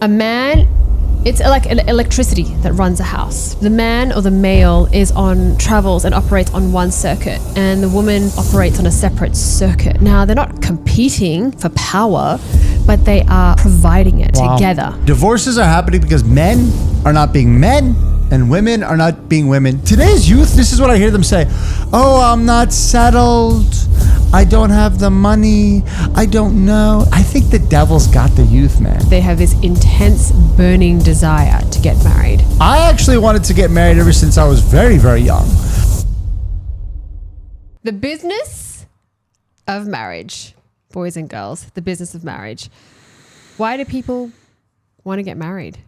A man, it's like electricity that runs a house. The man or the male travels and operates on one circuit, and the woman operates on a separate circuit. Now, they're not competing for power, but they are providing it together. Divorces are happening because men are not being men and women are not being women. Today's youth, this is what I hear them say. Oh, I'm not settled. I don't have the money. I don't know. I think the devil's got the youth, man. They have this intense burning desire to get married. I actually wanted to get married ever since I was very, very young. The business of marriage, boys and girls, the business of marriage. Why do people want to get married?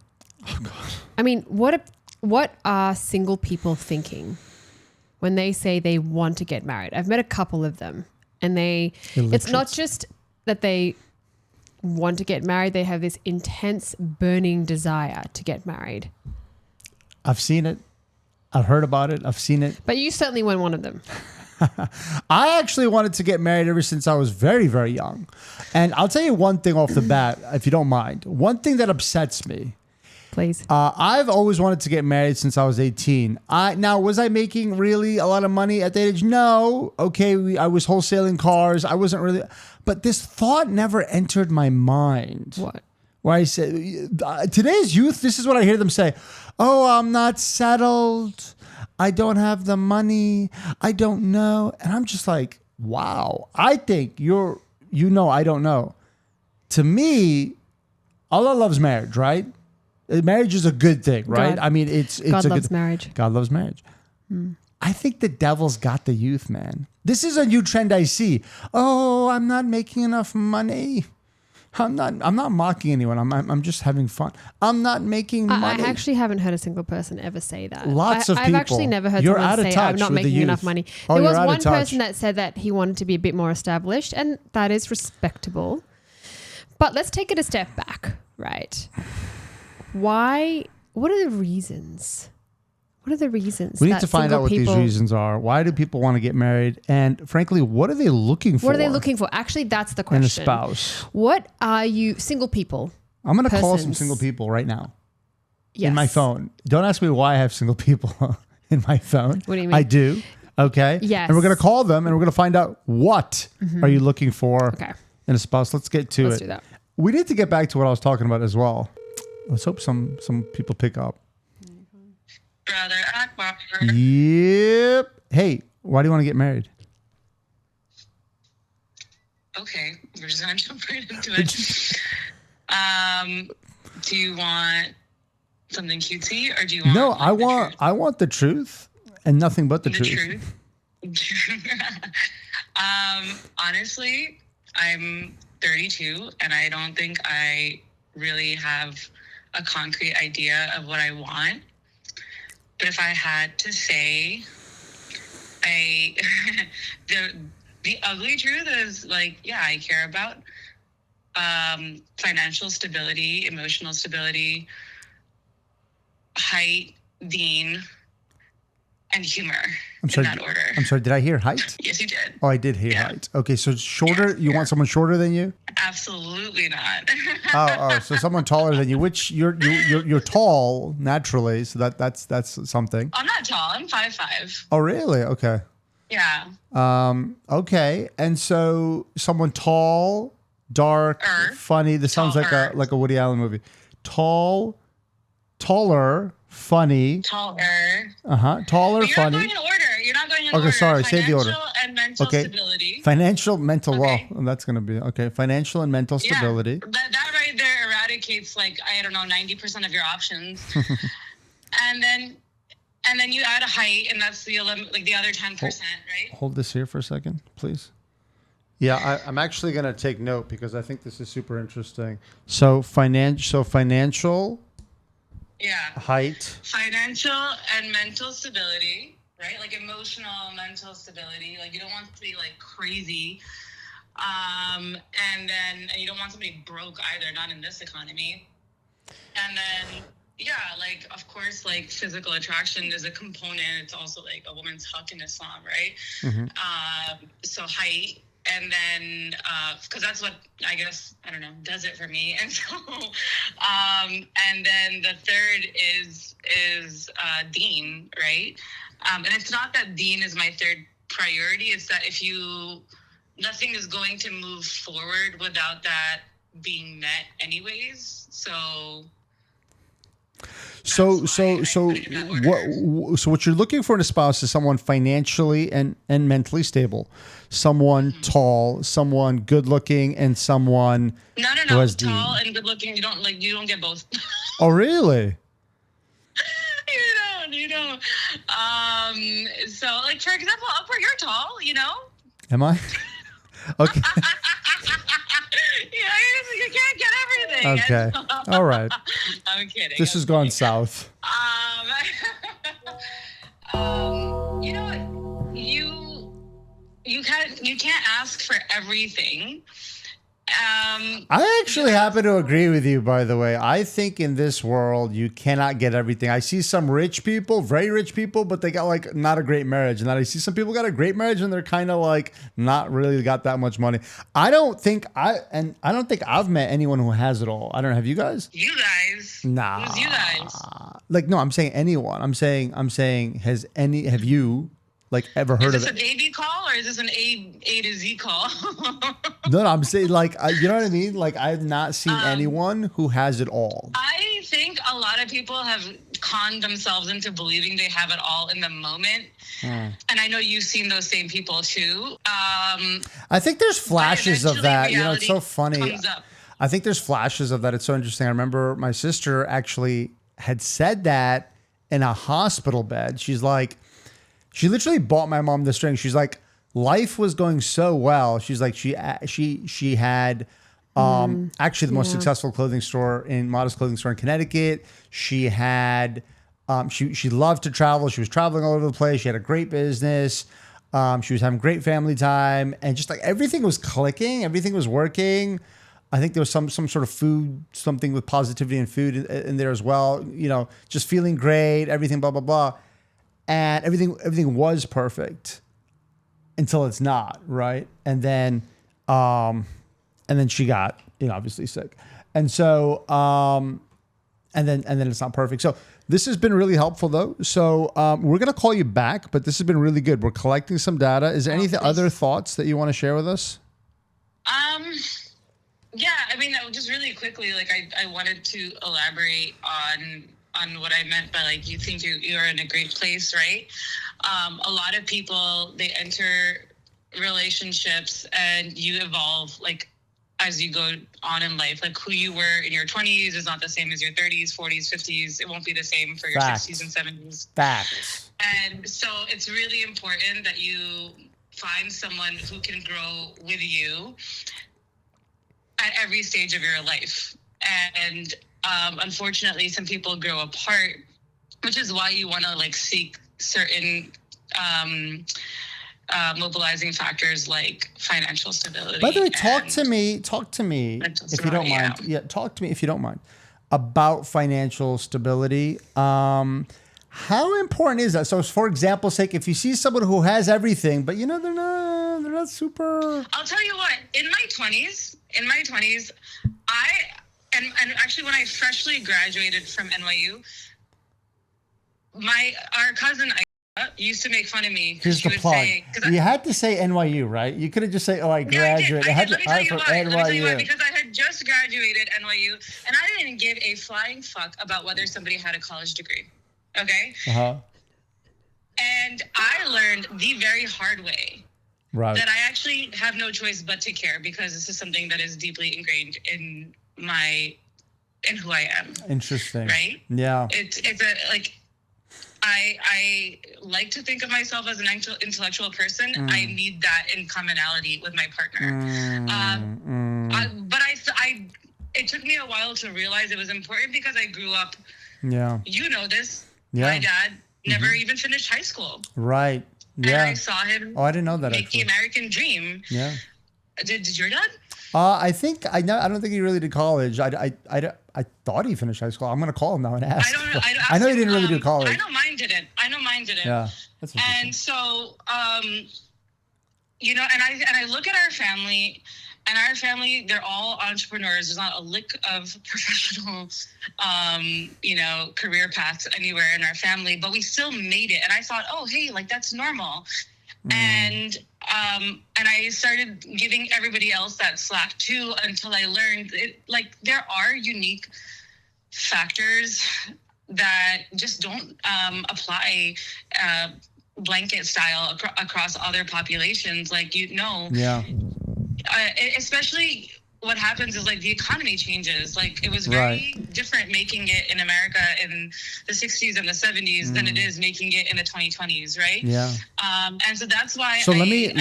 Oh, God. I mean, what are single people thinking when they say they want to get married? I've met a couple of them, and it's not just that they want to get married, they have this intense burning desire to get married. I've seen it. I've heard about it. I've seen it. But you certainly weren't one of them. I actually wanted to get married ever since I was very, very young. And I'll tell you one thing off the bat, if you don't mind. One thing that upsets me. Please. I've always wanted to get married since I was 18. Now, was I making really a lot of money at that age? No. Okay, I was wholesaling cars. I wasn't really. But this thought never entered my mind. What? Where I said, today's youth, this is what I hear them say. Oh, I'm not settled. I don't have the money. I don't know. And I'm just like, wow. I think I don't know. To me, Allah loves marriage, right? Marriage is a good thing, right? God. I mean, it's God a loves good, marriage. God loves marriage. I think the devil's got the youth, man. This is a new trend I see. Oh, I'm not making enough money. I'm not mocking anyone. I'm just having fun. I'm not making money. I actually haven't heard a single person ever say that. Lots of people. I've actually never heard someone say, I'm not making enough money. There was one person that said that he wanted to be a bit more established, and that is respectable. But let's take it a step back, right? Why? What are the reasons? What are the reasons? We need to find out what these reasons are. Why do people want to get married? And frankly, what are they looking for? What are they looking for? Actually, that's the question. In a spouse. What are you, single people? I'm going to call some single people right now. Yes. In my phone. Don't ask me why I have single people in my phone. What do you mean? I do. Okay. Yes. And we're going to call them and we're going to find out what are you looking for in a spouse. Let's get to it. Let's do that. We need to get back to what I was talking about as well. Let's hope some people pick up. Brother Akbar. Yep. Hey, why do you want to get married? Okay, we're just gonna jump right into it. Do you want something cutesy, or do you want? No, I want the truth and nothing but the truth. Honestly, I'm 32, and I don't think I really have a concrete idea of what I want. But if I had to say, the ugly truth is, like, yeah, I care about financial stability, emotional stability, height, deen, and humor. In that order. I'm sorry, did I hear height? Yes, you did. Oh, I did hear height. Okay, so shorter, you want someone shorter than you? Absolutely not. oh, so someone taller than you, which you're tall naturally, so that's something. I'm not tall. I'm 5'5". Oh, really? Okay. Yeah. Okay, and so someone tall, dark, funny. This sounds like a Woody Allen movie. Taller, funny. Taller. Taller, funny. You're not going in order. You're not going in order. Okay, sorry. Save the order. Financial and mental stability. Financial, mental. Well, that's going to be okay. Financial and mental stability. That right there eradicates, like, I don't know, 90% of your options. and then you add a height, and that's the other 10%, right? Hold this here for a second, please. Yeah, I'm actually going to take note because I think this is super interesting. So financial. Yeah. Height. Financial and mental stability, right? Like emotional, mental stability. Like, you don't want to be like crazy. And you don't want somebody broke either, not in this economy. And then, yeah, like, of course, like, physical attraction is a component. It's also like a woman's haqq in Islam, right? So height and then because that's what I guess, I don't know, does it for me. And so and then the third is Dean, right? And it's not that Dean is my third priority. It's that nothing is going to move forward without that being met anyways. So what you're looking for in a spouse is someone financially and mentally stable, someone tall, someone good looking, and someone who has tall and good looking. You don't get both. Oh, really? You don't. So like, for example, Akbar, you're tall, Am I? Okay. You can't get everything. Okay. All right. I'm kidding. This has gone south. You know what? You can't ask for everything. I actually happen to agree with you, by the way. I think in this world, you cannot get everything. I see some rich people, very rich people, but they got like not a great marriage. And then I see some people got a great marriage and they're kind of like not really got that much money. I don't think I've met anyone who has it all. I don't know. Have you guys? You guys? Nah. Who's you guys? Like, no, I'm saying anyone. I'm saying, have you like ever heard of it? Is this a baby call or is this an A to Z call? No, I'm saying like, you know what I mean? Like I've not seen anyone who has it all. I think a lot of people have conned themselves into believing they have it all in the moment. And I know you've seen those same people too. I think there's flashes of that. It's so funny. I think there's flashes of that. It's so interesting. I remember my sister actually had said that in a hospital bed. She's like, she literally bought my mom this ring. She's like, life was going so well. She's like, she had actually the most successful modest clothing store in Connecticut. She had, she loved to travel. She was traveling all over the place. She had a great business. She was having great family time, and just like everything was clicking, everything was working. I think there was some sort of food, something with positivity and food in there as well. Just feeling great, everything, blah, blah, blah. And everything was perfect until it's not, right? And then she got, obviously sick. And so, and then it's not perfect. So this has been really helpful though. So we're going to call you back, but this has been really good. We're collecting some data. Is there any other thoughts that you want to share with us? Yeah, I mean, just really quickly, like I wanted to elaborate on what I meant by like, you think you're in a great place, right? A lot of people, they enter relationships and you evolve like as you go on in life. Like who you were in your 20s is not the same as your 30s, 40s, 50s. It won't be the same for your 60s and 70s. Facts. And so it's really important that you find someone who can grow with you at every stage of your life. And unfortunately, some people grow apart, which is why you want to like seek certain mobilizing factors like financial stability. By the way, talk to me if you don't mind. Yeah, talk to me if you don't mind about financial stability. How important is that? So, for example's sake, if you see someone who has everything, but they're not super. I'll tell you what. In my 20s, and actually when I freshly graduated from NYU, our cousin used to make fun of me. Here's the plug. You had to say NYU, right? You could have just said, "Oh, I graduated." I did. Let me tell you why. Because I had just graduated NYU, and I didn't give a flying fuck about whether somebody had a college degree. Okay. And I learned the very hard way. Right. That I actually have no choice but to care, because this is something that is deeply ingrained in who I am. Interesting. Right? Yeah. It's I like to think of myself as an intellectual person. I need that in commonality with my partner. But it took me a while to realize it was important, because I grew up. Yeah. You know this. Yeah. My dad never even finished high school. Right. Yeah. And I saw him. Oh, I didn't know that. Make the American dream. Yeah. Did your dad? I don't think he really did college. I thought he finished high school. I'm gonna call him now and ask. I know he didn't really do college. I know mine didn't. Yeah. That's interesting. And so, you know, and I look at our family, and our family, they're all entrepreneurs. There's not a lick of professional, you know, career paths anywhere in our family, but we still made it. And I thought, oh, hey, like that's normal. And I started giving everybody else that slack too, until I learned it, like there are unique factors that just don't apply blanket style across other populations. Like, you know, especially what happens is like the economy changes. Like it was very different making it in America in the 60s and the 70s than it is making it in the 2020s, right? Yeah. And so that's why. So let me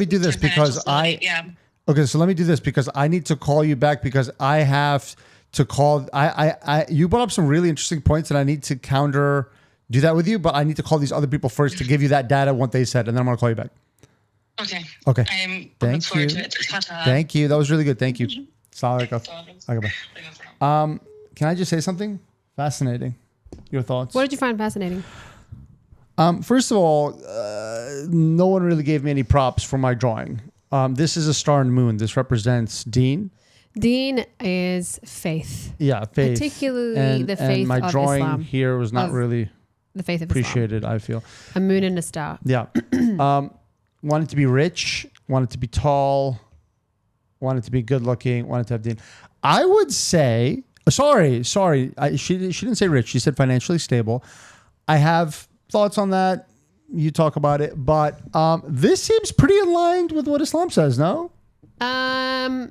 do this because Okay, so let me do this because I need to call you back because I have to call. You brought up some really interesting points and I need to do that with you, but I need to call these other people first to give you that data, what they said, and then I'm going to call you back. Okay. I'm looking forward to it. Thank you. That was really good. Thank you. Can I just say something? Fascinating. Your thoughts? What did you find fascinating? First of all, no one really gave me any props for my drawing. This is a star and moon. This represents Deen. Deen is faith. Yeah, faith. Particularly the faith of Islam. My drawing here was not really the faith of appreciated, Islam. I feel. A moon and a star. Yeah. Wanted to be rich, wanted to be tall, wanted to be good looking, wanted to have Deen. I would say, sorry. She didn't say rich. She said financially stable. I have thoughts on that. You talk about it, but this seems pretty aligned with what Islam says. No, I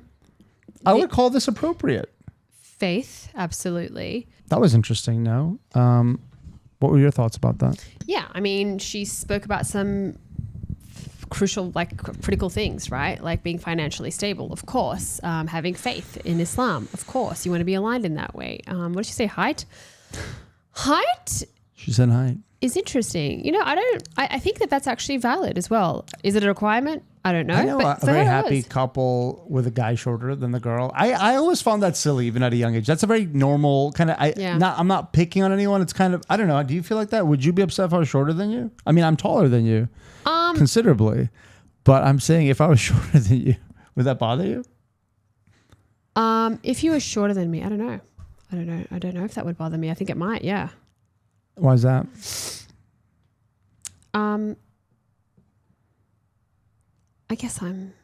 would call this appropriate. Faith, absolutely. That was interesting. No, what were your thoughts about that? Yeah, I mean, she spoke about some crucial, like critical things, right? Like being financially stable, of course. Having faith in Islam, of course. You want to be aligned in that way. What did she say? Height? She said height. Is interesting. You know, I think that's actually valid as well. Is it a requirement? I don't know. I know a very happy couple with a guy shorter than the girl. I always found that silly, even at a young age. That's a very normal kind of, I'm not picking on anyone. It's kind of, I don't know. Do you feel like that? Would you be upset if I was shorter than you? I mean, I'm taller than you considerably, but I'm saying if I was shorter than you, would that bother you? If you were shorter than me, I don't know. I don't know if that would bother me. I think it might. Yeah. Why is that? I guess I'm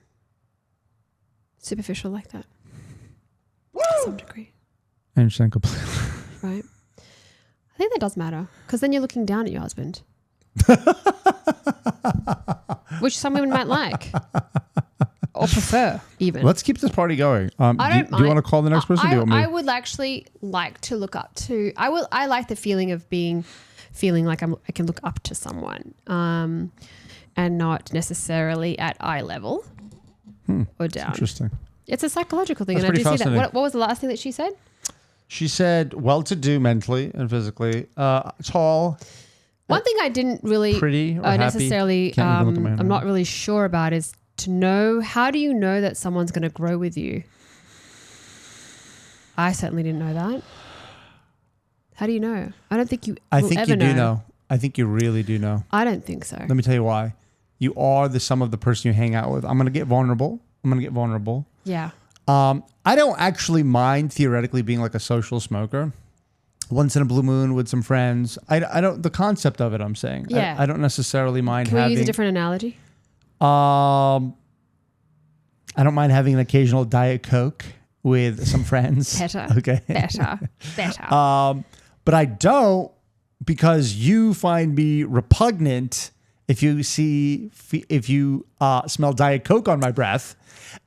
superficial like that. To some degree. I understand completely. Right. I think that does matter because then you're looking down at your husband. Which some women might like. Or prefer, even. Let's keep this party going. Do you want to call the next person? Do you want me? I would actually like to look up to. I like the feeling of feeling like I can look up to someone, and not necessarily at eye level or down. Interesting. It's a psychological thing, That's and I do see that. What was the last thing that she said? She said, well-to-do mentally and physically, tall. One thing I didn't really pretty or necessarily, I'm not really sure about is to know, how do you know that someone's going to grow with you? I certainly didn't know that. How do you know? I don't think you I think you do know. I think you really do know. I don't think so. Let me tell you why. You are the sum of the person you hang out with. I'm going to get vulnerable. Yeah. I don't actually mind theoretically being like a social smoker. Once in a blue moon with some friends. I don't, the concept of it, I'm saying. Yeah. I don't necessarily mind having. Can we use a different analogy? I don't mind having an occasional Diet Coke with some friends. Better. Okay. Better. But I don't, because you find me repugnant if you smell Diet Coke on my breath,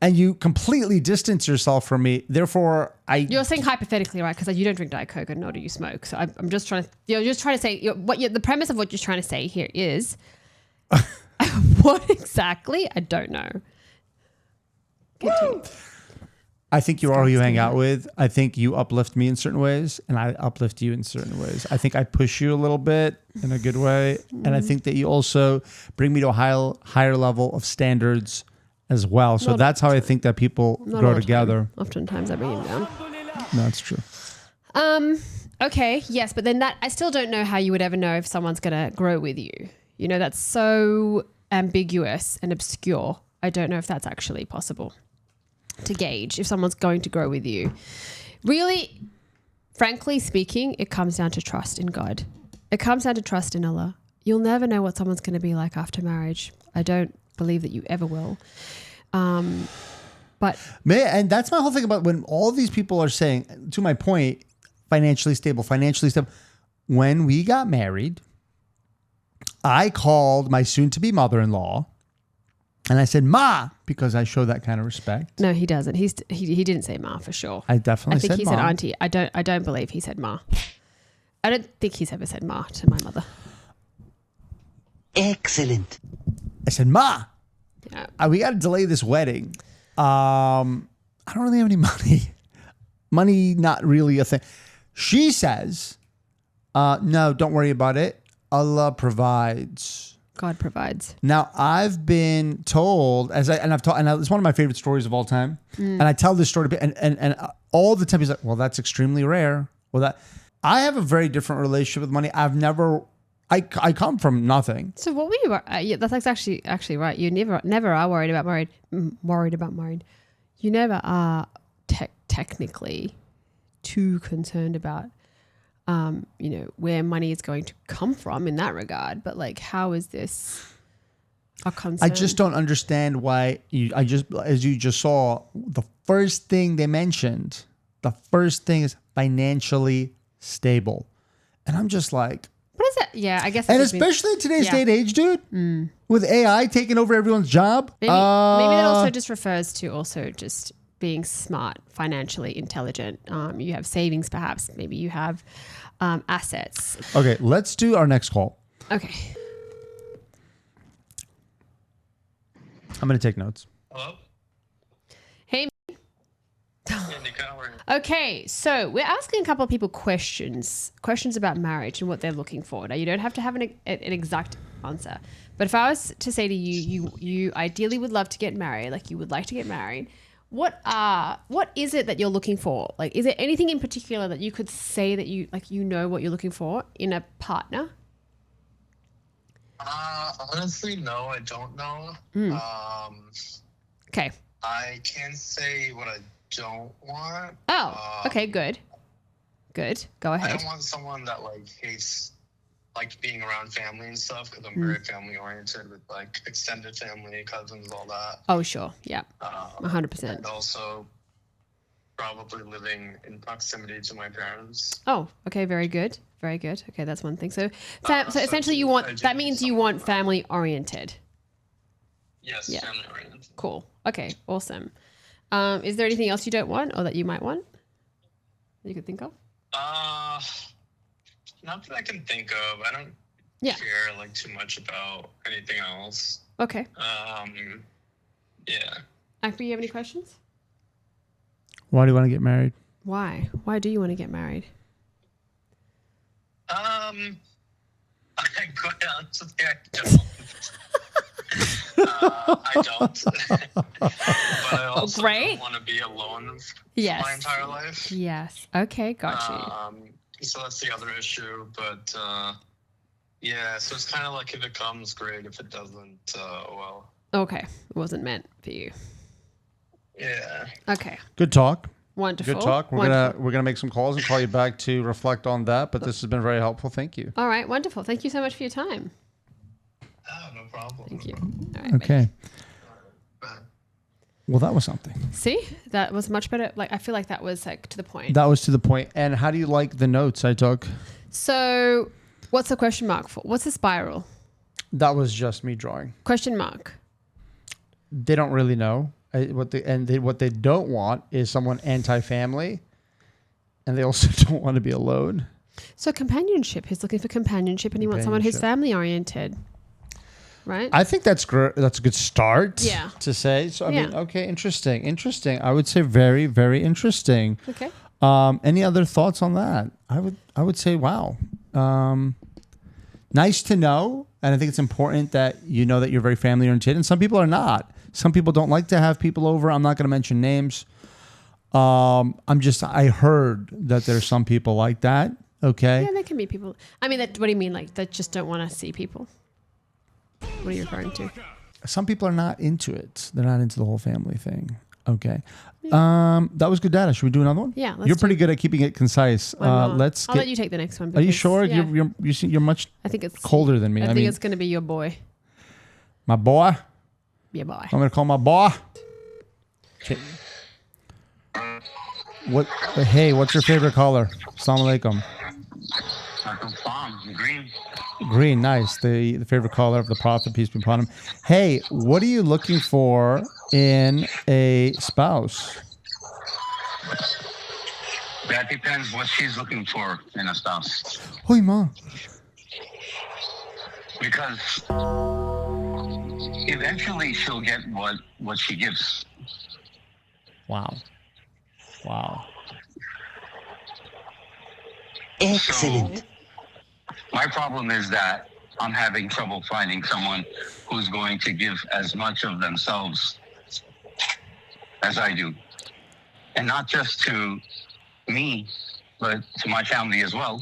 and you completely distance yourself from me. Therefore, You're saying hypothetically, right? Because you don't drink Diet Coke and nor do you smoke. So I'm just trying to. You're just trying to say the premise of what you're trying to say here is what exactly? I don't know. Continue. I think you are who you hang out with. I think you uplift me in certain ways, and I uplift you in certain ways. I think I push you a little bit in a good way, and I think that you also bring me to a higher level of standards as well. So that's how I think that people grow together. Oftentimes I bring him down. No, that's true. Okay, yes, but then I still don't know how you would ever know if someone's going to grow with you. You know, that's so ambiguous and obscure, I don't know if that's actually possible to gauge if someone's going to grow with you. Really, frankly speaking, it comes down to trust in God. It comes down to trust in Allah. You'll never know what someone's going to be like after marriage. I don't believe that you ever will. But and that's my whole thing about when all these people are saying, to my point, financially stable. When we got married, I called my soon-to-be mother-in-law and I said, Ma, because I show that kind of respect. No, he doesn't. He didn't say Ma for sure. I definitely said Ma. I think he said auntie. I don't believe he said Ma. I don't think he's ever said Ma to my mother. Excellent. I said, Ma, yeah. We got to delay this wedding. I don't really have any money. Money, not really a thing. She says, no, don't worry about it. Allah provides. God provides. Now, I've been told, it's one of my favorite stories of all time. And I tell this story to people, and all the time he's like, well, that's extremely rare. I have a very different relationship with money. I come from nothing. So what were you? Yeah, that's actually right. You never are worried about married. You never are technically too concerned about, where money is going to come from in that regard. But like, how is this a concern? I just don't understand why as you just saw, the first thing they mentioned, is financially stable. And I'm just like, what is that? Yeah, I guess. And especially in today's day and age, dude, with AI taking over everyone's job. Maybe that also just refers to also just being smart, financially intelligent. You have savings, perhaps. Maybe you have assets. Okay, let's do our next call. Okay. I'm going to take notes. Hello? Hey. Hey, Aniqa, how are you? Okay, so we're asking a couple of people questions about marriage and what they're looking for. Now, you don't have to have an exact answer, but if I was to say to you ideally would love to get married, like you would like to get married, what is it that you're looking for? Like, is there anything in particular that you could say that you know what you're looking for in a partner? Honestly, no, I don't know. Okay. I can say what I don't want. Oh, okay, good. Go ahead. I don't want someone that hates being around family and stuff, because I'm very family oriented with extended family, cousins, all that. Oh, sure. Yeah. 100%. And also probably living in proximity to my parents. Oh, okay. Very good. Okay, that's one thing. So essentially that means you want family oriented. Yes, yeah. Family oriented. Cool. Okay, awesome. Is there anything else you don't want or that you might want that you could think of? Not that I can think of. I don't care too much about anything else. Okay. Yeah. Akbar, you have any questions? Why do you want to get married? Why? Why do you want to get married? I quite honestly, I don't. I don't. But I also don't want to be alone for my entire life. Yes. Okay, got you. So that's the other issue. But yeah, so it's kind of like if it comes, great. If it doesn't, well. Okay, it wasn't meant for you. Yeah. Okay. Good talk. Wonderful. Good talk. We're gonna make some calls and call you back to reflect on that. But this has been very helpful. Thank you. All right. Wonderful. Thank you so much for your time. Oh, no problem. Thank you. All right, okay. Bye. Well, that was something. See, that was much better. I feel like that was to the point. That was to the point. And how do you like the notes I took? So, what's the question mark for? What's the spiral? That was just me drawing. Question mark. They don't really know. What they don't want is someone anti-family, and they also don't want to be alone. So companionship. He's looking for companionship, and he wants someone who's family oriented, right? I think that's great. That's a good start. Yeah. To say. So I mean, okay, interesting. I would say very, very interesting. Okay. Any other thoughts on that? I would say, wow. Nice to know, and I think it's important that you know that you're very family oriented, and some people are not. Some people don't like to have people over. I'm not going to mention names. I heard that there's some people like that. Okay. Yeah, there can be people. I mean, what do you mean? That just don't want to see people? What are you referring to? Some people are not into it. They're not into the whole family thing. Okay. That was good data. Should we do another one? Yeah. You're pretty good at keeping it concise. I'll let you take the next one. Are you sure? Yeah. You're much I think it's colder than me. I think it's going to be your boy. My boy? Your boy. I'm going to call my boy. Okay. Hey, what's your favorite color? Assalamu alaikum. Green. Green, nice. The favorite color of the Prophet, peace be upon him. Hey, what are you looking for in a spouse? That depends what she's looking for in a spouse. Hoi ma. Because eventually she'll get what she gives. Wow. Excellent. So, my problem is that I'm having trouble finding someone who's going to give as much of themselves as I do. And not just to me, but to my family as well.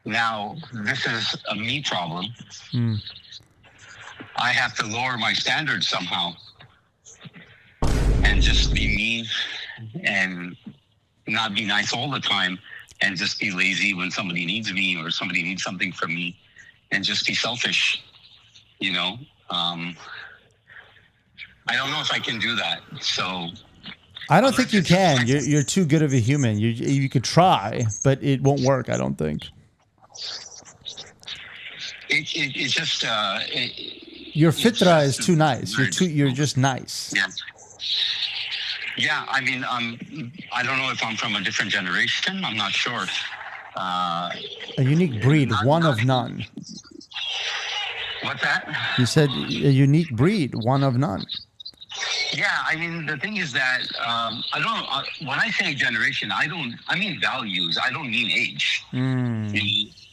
Now, this is a me problem. I have to lower my standards somehow and just be me and not be nice all the time and just be lazy when somebody needs me or somebody needs something from me and just be selfish, you know? I don't know if I can do that. So I don't think you can. You're too good of a human. You could try, but it won't work, I don't think. It's just your fitra is too nice. You're just nice. Yeah, I mean, I don't know if I'm from a different generation. I'm not sure. A unique breed, one of none. What's that? You said a unique breed, one of none. Yeah, I mean, the thing is that I don't. When I say generation, I mean values. I don't mean age.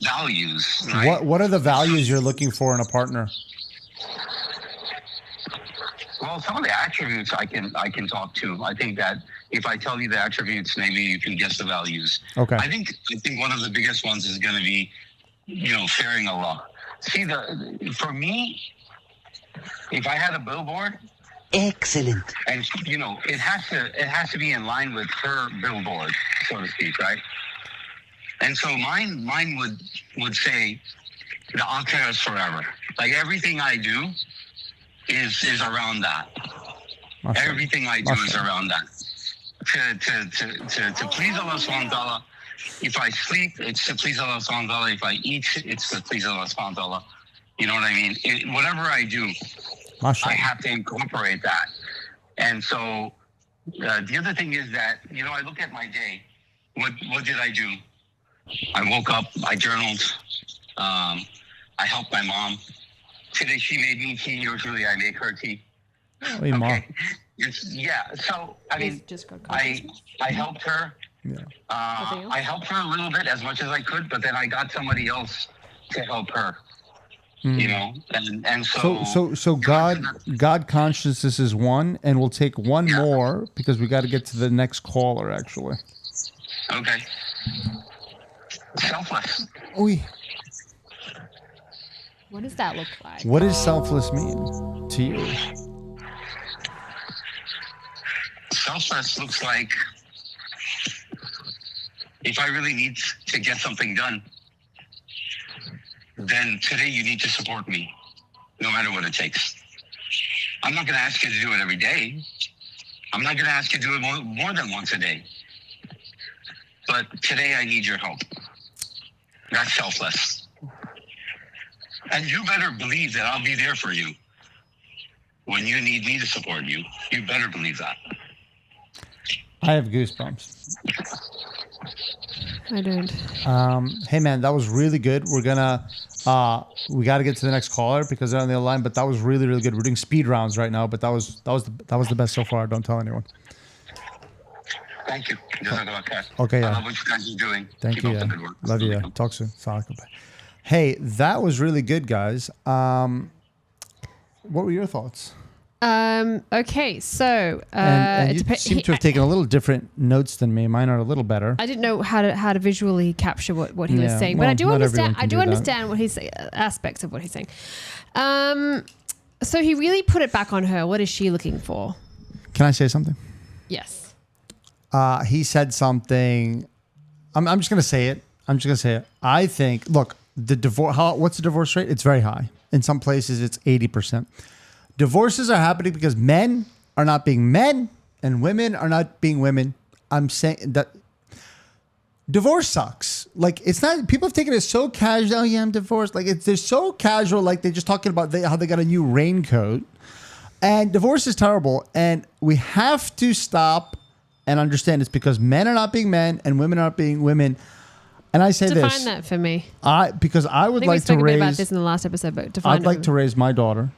Values. Right? What are the values you're looking for in a partner? Well, some of the attributes I can talk to. I think that if I tell you the attributes, maybe you can guess the values. Okay. I think one of the biggest ones is going to be, fearing Allah. See, for me, if I had a billboard, excellent, and it has to be in line with her billboard, so to speak, right? And so mine would say, the akhirah is forever. Like everything I do is around that. Awesome. Everything I do is around that. To please Allah subhanahu wa ta'ala. If I sleep, it's to please Allah subhanahu wa ta'ala. If I eat, it's to please Allah subhanahu wa ta'ala. You know what I mean? Whatever I do, I have to incorporate that. And so the other thing is that, I look at my day. What did I do? I woke up, I journaled, I helped my mom. Today she made me tea. Usually I make her tea. Okay. Yeah. So I mean, I helped her. Yeah. I helped her a little bit, as much as I could, but then I got somebody else to help her. And so God consciousness is one, and we'll take one more because we got to get to the next caller actually. Okay. Selfless. Oui. What does that look like? What does selfless mean to you? Selfless looks like if I really need to get something done, then today you need to support me, no matter what it takes. I'm not going to ask you to do it every day. I'm not going to ask you to do it more than once a day. But today I need your help. That's selfless. And you better believe that I'll be there for you when you need me to support you. You better believe that. I have goosebumps. I don't. Hey man, that was really good. We're gonna we got to get to the next caller because they're on the other line. But that was really, really good. We're doing speed rounds right now, but that was the best so far. Don't tell anyone. Thank you. Okay, yeah. I love what you guys are doing. Thank you. Yeah. Love you. Yeah. Talk soon. Hey, that was really good, guys. What were your thoughts? Okay, so and you seem to have taken a little different notes than me. Mine are a little better. I didn't know how to visually capture what he was saying, but I do understand. I do understand what he's aspects of what he's saying. So he really put it back on her. What is she looking for? Can I say something? Yes. He said something. I'm just gonna say it. I think. Look, the divorce. What's the divorce rate? It's very high. In some places, it's 80%. Divorces are happening because men are not being men and women are not being women. I'm saying that divorce sucks. Like, it's not, people have taken it so casual. Oh yeah, I'm divorced. Like, they're so casual. Like, they're just talking about how they got a new raincoat. And divorce is terrible. And we have to stop and understand it's because men are not being men and women are not being women. And I say define this. that for me. Because I would like to raise. We spoke a bit about this in the last episode, but define. I'd like to raise my daughter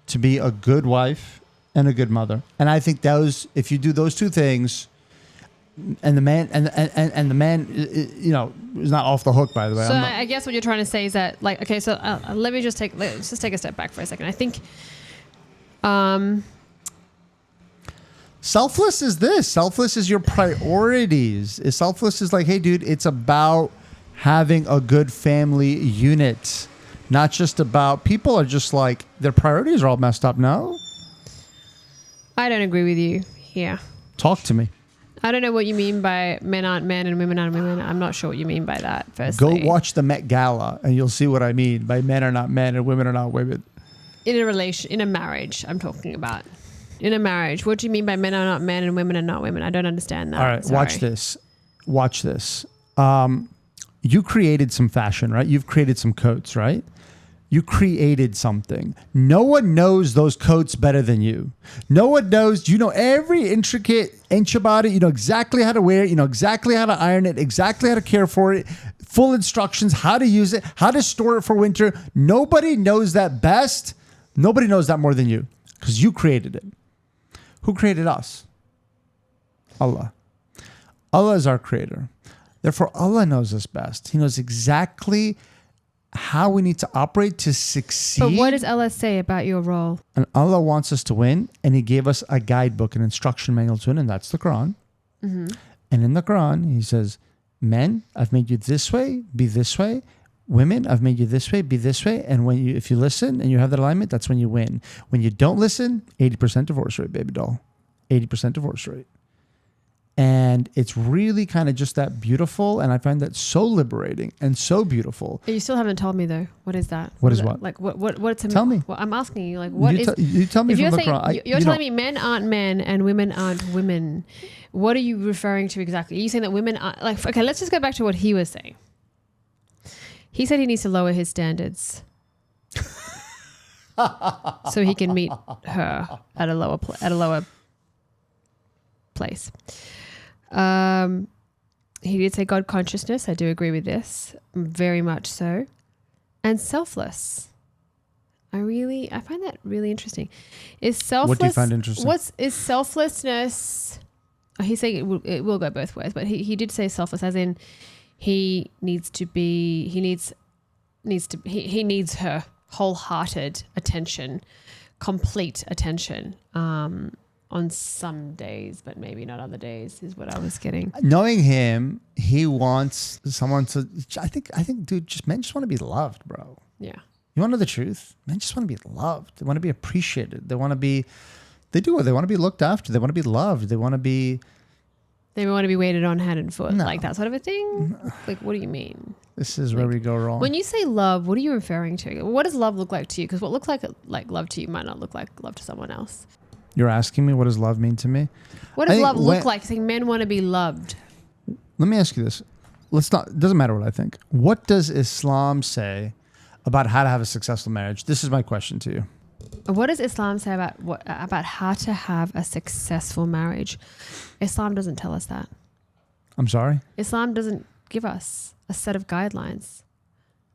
to be a good wife and a good mother. And I think if you do those two things, and the man and the man, is not off the hook, by the way. So I guess what you're trying to say is that, like, okay, so let's just take a step back for a second. I think, selfless is this. Selfless is your priorities. Selfless is like, hey, dude, it's about having a good family unit. Not just about, people are just like, their priorities are all messed up, no? I don't agree with you here. Talk to me. I don't know what you mean by men aren't men and women aren't women. I'm not sure what you mean by that, Go firstly. watch the Met Gala and you'll see what I mean by men are not men and women are not women. In a marriage, I'm talking about. In a marriage, what do you mean by men are not men and women are not women? I don't understand that. All right, watch this. You created some fashion, right? You've created some coats, right? You created something. No one knows those coats better than you. No one knows. You know every intricate inch about it. You know exactly how to wear it. You know exactly how to iron it, exactly how to care for it. Full instructions, how to use it, how to store it for winter. Nobody knows that best. Nobody knows that more than you because you created it. Who created us? Allah. Allah is our creator. Therefore, Allah knows us best. He knows exactly how we need to operate to succeed. But what does Allah say about your role? And Allah wants us to win, and He gave us a guidebook, an instruction manual to win, and that's the Quran. Mm-hmm. And in the Quran, He says, men, I've made you this way, be this way. Women, I've made you this way, be this way. And if you listen and you have that alignment, that's when you win. When you don't listen, 80% divorce rate, baby doll. 80% divorce rate. And it's really kind of just that beautiful. And I find that so liberating and so beautiful. You still haven't told me though. What is that? What is what? Like what's Tell me. Well, I'm asking you, like, what you tell me if from you're the saying, Quran. You're telling me men aren't men and women aren't women. What are you referring to exactly? Are you saying that women are like, okay, let's just go back to what he was saying. He said he needs to lower his standards so he can meet her at a lower place. He did say God consciousness. I do agree with this, very much so, and selfless. I find that really interesting. Is selfless? What do you find interesting? Is selflessness? He's saying it will go both ways, but he did say selfless, as in he needs her wholehearted attention, complete attention. On some days, but maybe not other days, is what I was getting. Knowing him, he wants someone to. I think, dude, men just want to be loved, bro. Yeah. You want to know the truth? Men just want to be loved. They want to be appreciated. They want to be. They do. They want to be looked after. They want to be loved. They want to be. They want to be waited on hand and foot, No. like that sort of a thing. Like, what do you mean? This is where we go wrong. When you say love, what are you referring to? What does love look like to you? Because what looks like love to you might not look like love to someone else. You're asking me, what does love mean to me? What does love look like? Saying men want to be loved. Let me ask you this. It doesn't matter what I think. What does Islam say about how to have a successful marriage? This is my question to you. What does Islam say about how to have a successful marriage? Islam doesn't tell us that. I'm sorry? Islam doesn't give us a set of guidelines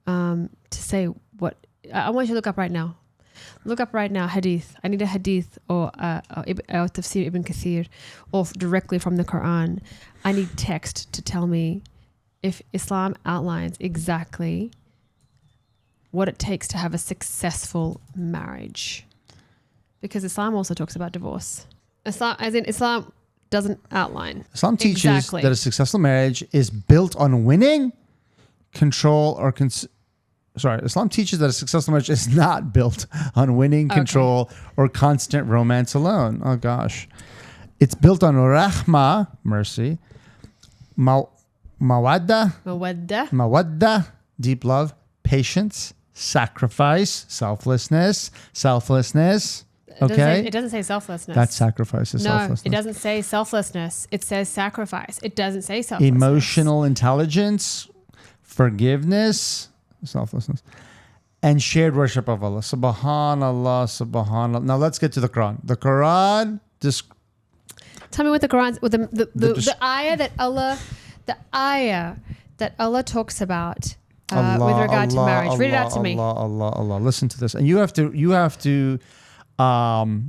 to say what. I want you to look up right now. Look up right now hadith. I need a hadith or tafsir Ibn Kathir or directly from the Quran. I need text to tell me if Islam outlines exactly what it takes to have a successful marriage. because Islam also talks about divorce. Islam doesn't outline. Islam teaches that a successful marriage is built on winning, control, or Islam teaches that a successful marriage is not built on winning, control, or constant romance alone. Oh gosh. It's built on rahma, mercy, mawadda, deep love, patience, sacrifice, selflessness. Okay. It doesn't say selflessness. That's sacrifice. No, selflessness. It doesn't say selflessness. It says sacrifice. It doesn't say selflessness. Emotional intelligence, forgiveness, selflessness, and shared worship of Allah. Subhanallah, subhanallah. Now let's get to the Quran. The Quran. Tell me what the Quran, with the ayah that Allah talks about with regard to marriage. Read it out to me. Allah. Listen to this, and you have to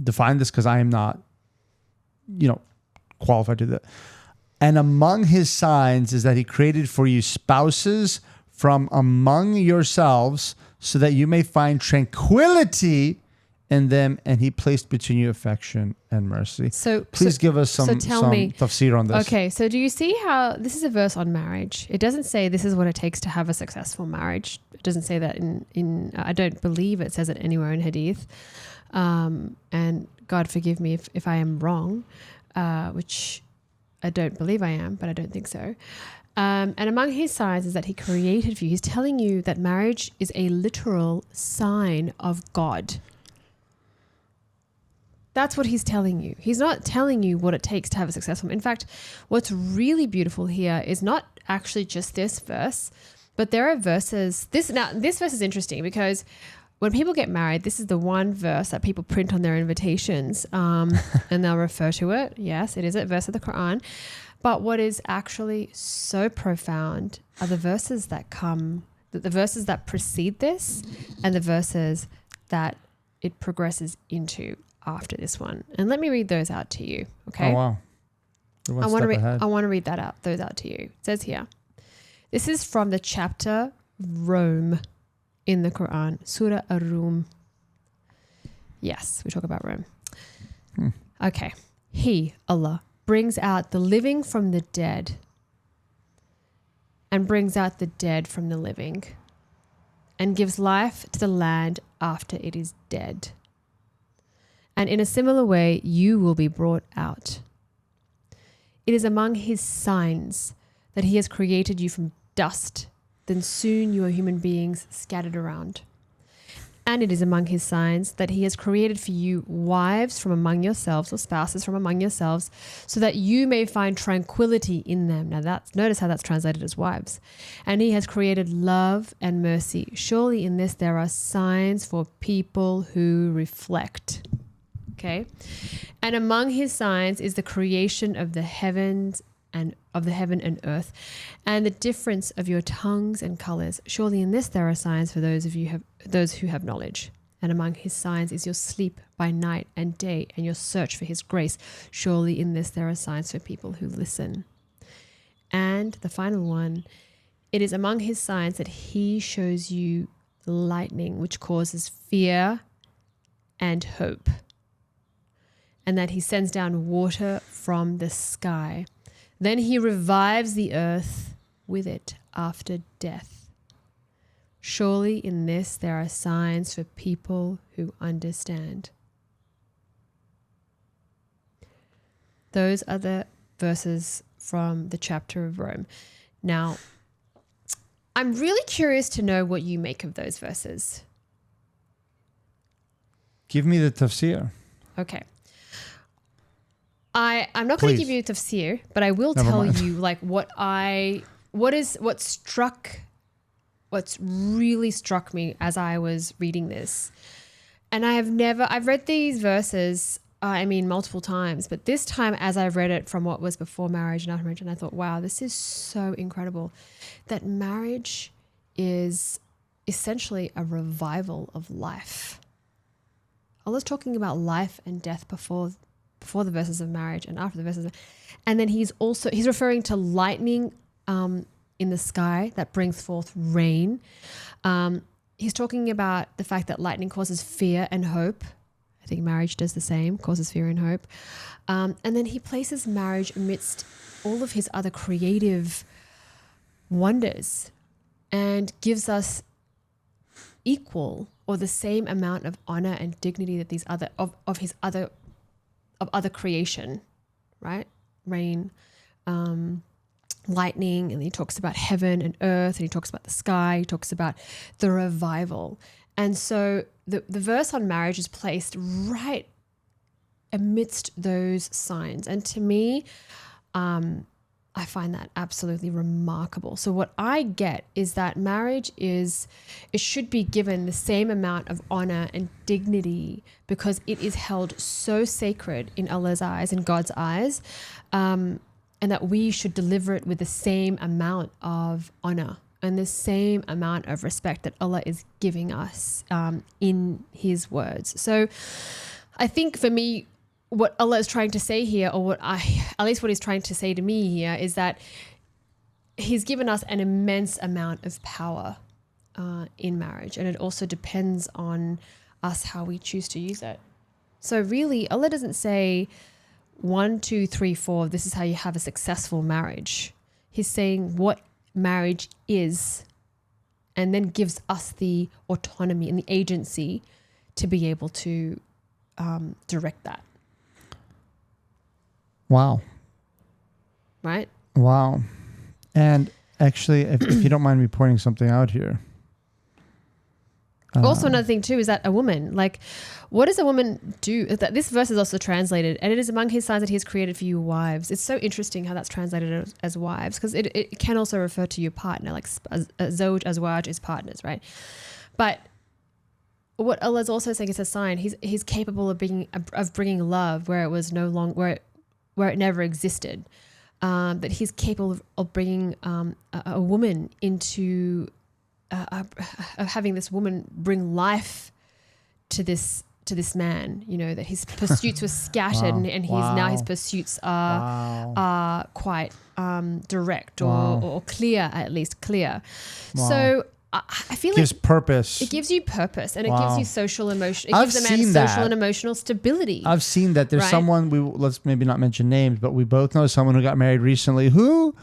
define this because I am not, qualified to do that. And among his signs is that he created for you spouses from among yourselves so that you may find tranquility in them, and he placed between you affection and mercy. So please give us some tafsir on this. Okay, so do you see how this is a verse on marriage? It doesn't say this is what it takes to have a successful marriage. It doesn't say that in I don't believe it says it anywhere in Hadith. And God forgive me if I am wrong, which I don't believe I am, but I don't think so. And among his signs is that he created for you. He's telling you that marriage is a literal sign of God. That's what he's telling you. He's not telling you what it takes to have a successful. In fact, what's really beautiful here is not actually just this verse, but there are verses. This verse is interesting because when people get married, this is the one verse that people print on their invitations, and they'll refer to it. Yes, it is a verse of the Quran. But what is actually so profound are the verses that the verses that precede this, and the verses that it progresses into after this one. And let me read those out to you. Okay. Oh wow. I want to read those out to you. It says here, this is from the chapter Rome in the Quran, Surah Ar-Rum. Yes, we talk about Rome. Okay. He, Allah, brings out the living from the dead and brings out the dead from the living and gives life to the land after it is dead. And in a similar way, you will be brought out. It is among his signs that he has created you from dust. Then soon you are human beings scattered around. And it is among his signs that he has created for you wives from among yourselves, or spouses from among yourselves, so that you may find tranquility in them. Now notice how that's translated as wives. And he has created love and mercy. Surely in this there are signs for people who reflect. Okay. And among his signs is the creation of the heavens and of the heaven and earth, and the difference of your tongues and colors. Surely in this there are signs for those who have knowledge. And among his signs is your sleep by night and day, and your search for his grace. Surely in this there are signs for people who listen. And the final one, it is among his signs that he shows you lightning, which causes fear and hope, and that he sends down water from the sky. Then he revives the earth with it after death. Surely in this there are signs for people who understand. Those are the verses from the chapter of Rome. Now, I'm really curious to know what you make of those verses. Give me the tafsir. Okay. I'm not going to give you a tafsir, but I will tell you like what's really struck me as I was reading this. And I've read these verses, multiple times, but this time as I read it from what was before marriage and after marriage, and I thought, wow, this is so incredible that marriage is essentially a revival of life. Allah's talking about life and death before the verses of marriage and after the verses and then he's referring to lightning in the sky that brings forth rain. He's talking about the fact that lightning causes fear and hope, I think marriage does the same, causes fear and hope. And then he places marriage amidst all of his other creative wonders and gives us equal or the same amount of honor and dignity that these other of other creation, right? Rain, lightning, and he talks about heaven and earth, and he talks about the sky, he talks about the revival. And so the verse on marriage is placed right amidst those signs. And to me, I find that absolutely remarkable. So what I get is that marriage it should be given the same amount of honor and dignity because it is held so sacred in Allah's eyes, in God's eyes, and that we should deliver it with the same amount of honor and the same amount of respect that Allah is giving us in his words. So I think for me, what Allah is trying to say here, or at least what he's trying to say to me here, is that he's given us an immense amount of power in marriage, and it also depends on us how we choose to use it. So really, Allah doesn't say 1, 2, 3, 4, this is how you have a successful marriage. He's saying what marriage is, and then gives us the autonomy and the agency to be able to direct that. Wow. Right? Wow. And actually, if you don't mind me pointing something out here. Also, another thing too is that a woman, like, what does a woman do? This verse is also translated, and it is among his signs that he has created for you wives. It's so interesting how that's translated as wives, because it can also refer to your partner, like zawj, azwaj is partners, right? But what Allah is also saying is a sign. He's capable of bringing love where it was no longer where it never existed. That he's capable of bringing a woman into of having this woman bring life to this man. You know, that his pursuits were scattered, Wow. and Wow. his pursuits are quite direct or clear, at least clear. Wow. So I feel Gives like purpose. it gives you purpose, and it Wow. gives you social emotion. It I've gives a man seen social that. and emotional stability. I've seen that. There's Right? someone, let's maybe not mention names, but we both know someone who got married recently who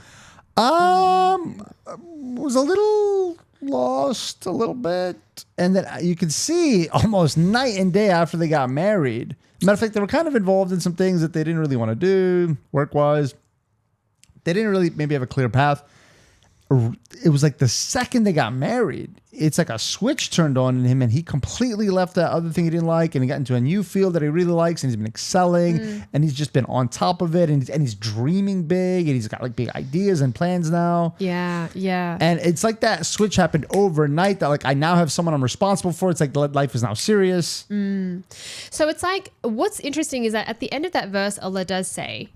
was a little lost a little bit. And then you could see almost night and day after they got married. Matter of fact, they were kind of involved in some things that they didn't really want to do work-wise. They didn't really maybe have a clear path. It was like the second they got married, it's like a switch turned on in him, and he completely left that other thing he didn't like, and he got into a new field that he really likes, and he's been excelling, and he's just been on top of it, and he's dreaming big, and he's got like big ideas and plans now. Yeah. And it's like that switch happened overnight that like I now have someone I'm responsible for. It's like life is now serious. So it's like, what's interesting is that at the end of that verse, Allah does say,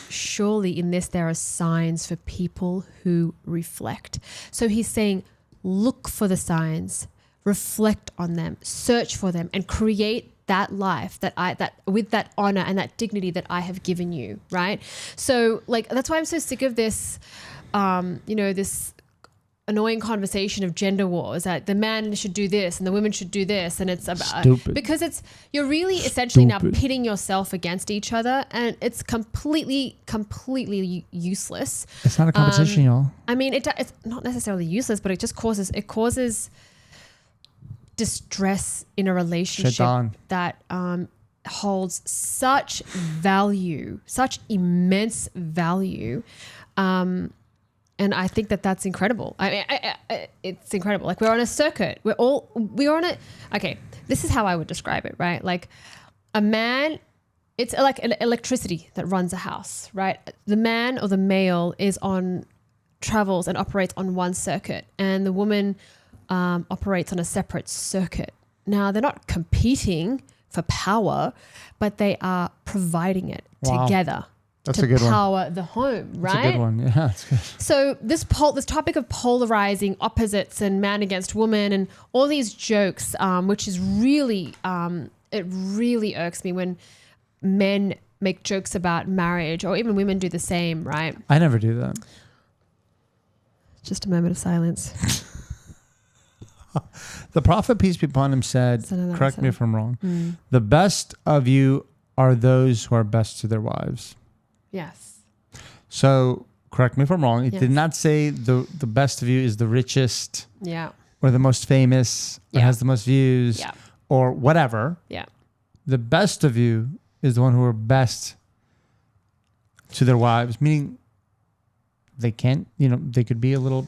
surely in this there are signs for people who reflect. So he's saying, look for the signs, reflect on them, search for them, and create that life that with that honor and that dignity that I have given you, right? So like that's why I'm so sick of this, this annoying conversation of gender wars, that the man should do this and the women should do this, and it's about Stupid. because you're really essentially now Stupid. pitting yourself against each other, and it's completely useless. It's not a competition, y'all. I mean, it's not necessarily useless, but it just causes distress in a relationship Shaitan. that holds such value, such immense value. And I think that that's incredible. I mean, it's incredible. Like we're on a circuit. We're on it. Okay, this is how I would describe it, right? Like a man, it's like electricity that runs a house, right? The man or the male travels and operates on one circuit, and the woman operates on a separate circuit. Now they're not competing for power, but they are providing it together. That's to a good one. power the home, right? That's a good one. Yeah, that's good. So this topic of polarizing opposites and man against woman and all these jokes, which is really, it really irks me when men make jokes about marriage, or even women do the same, right? I never do that. Just a moment of silence. The Prophet, peace be upon him, said, correct me if I'm wrong, the best of you are those who are best to their wives. Yes. So, correct me if I'm wrong, it did not say the best of you is the richest or the most famous or has the most views or whatever. Yeah. The best of you is the one who are best to their wives, meaning they can't, they could be a little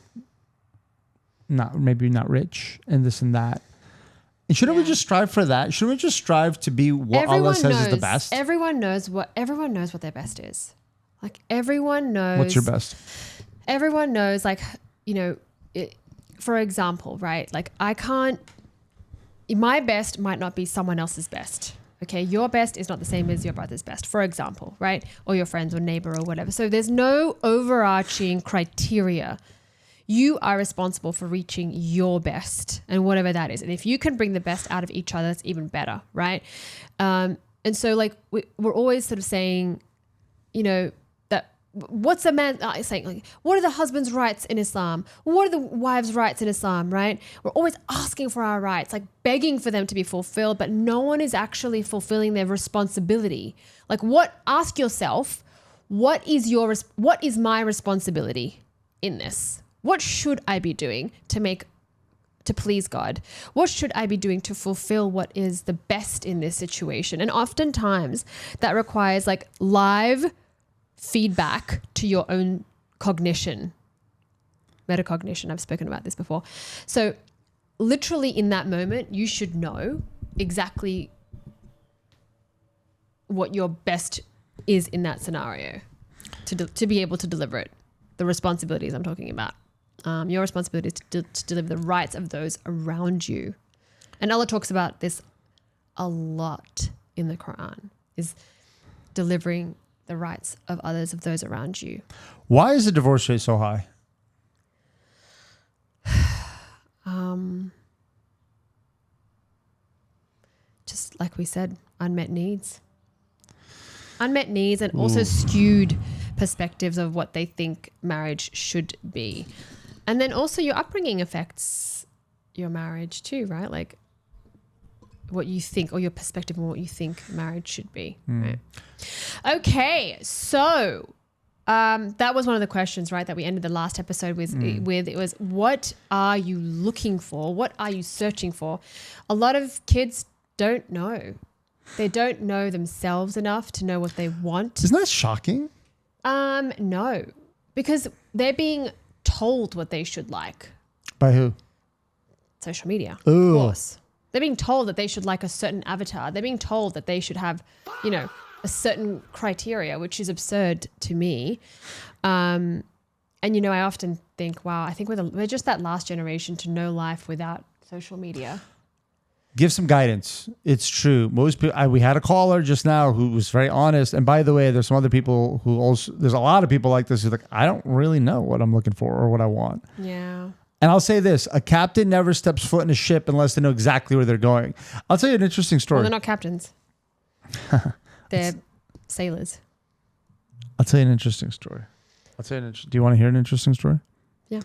maybe not rich and this and that. And shouldn't we just strive for that? Shouldn't we just strive to be what Allah says is the best? Everyone knows what their best is. Like everyone knows. What's your best? Everyone knows, like, for example, right? Like my best might not be someone else's best. Okay, your best is not the same as your brother's best, for example, right? Or your friends or neighbor or whatever. So there's no overarching criteria. You are responsible for reaching your best and whatever that is. And if you can bring the best out of each other, it's even better, right? And so like we're always sort of saying, that what's a man saying? Like, what are the husband's rights in Islam? What are the wives' rights in Islam, right? We're always asking for our rights, like begging for them to be fulfilled, but no one is actually fulfilling their responsibility. Like ask yourself, what is my responsibility in this? What should I be doing to please God? What should I be doing to fulfill what is the best in this situation? And oftentimes that requires like live feedback to your own cognition, metacognition. I've spoken about this before. So literally in that moment, you should know exactly what your best is in that scenario to be able to deliver it. The responsibilities I'm talking about. Your responsibility is to deliver the rights of those around you. And Allah talks about this a lot in the Quran, is delivering the rights of others, of those around you. Why is the divorce rate so high? Just like we said, unmet needs. Unmet needs and also skewed perspectives of what they think marriage should be. And then also your upbringing affects your marriage too, right? Like what you think, or your perspective on what you think marriage should be. Right? Okay, so that was one of the questions, right, that we ended the last episode with. It was, what are you looking for? What are you searching for? A lot of kids don't know. They don't know themselves enough to know what they want. Isn't that shocking? No, because they're being told what they should like. By who? Social media, Ooh. of course. They're being told that they should like a certain avatar. They're being told that they should have, a certain criteria, which is absurd to me. And, I often think, wow, I think we're just that last generation to know life without social media. Give some guidance. It's true. Most people, we had a caller just now who was very honest. And by the way, there's some other people who also, there's a lot of people like this who's like, I don't really know what I'm looking for or what I want. Yeah. And I'll say this, a captain never steps foot in a ship unless they know exactly where they're going. I'll tell you an interesting story. Well, they're not captains. They're sailors. I'll tell you an interesting story. Do you want to hear an interesting story? Yeah.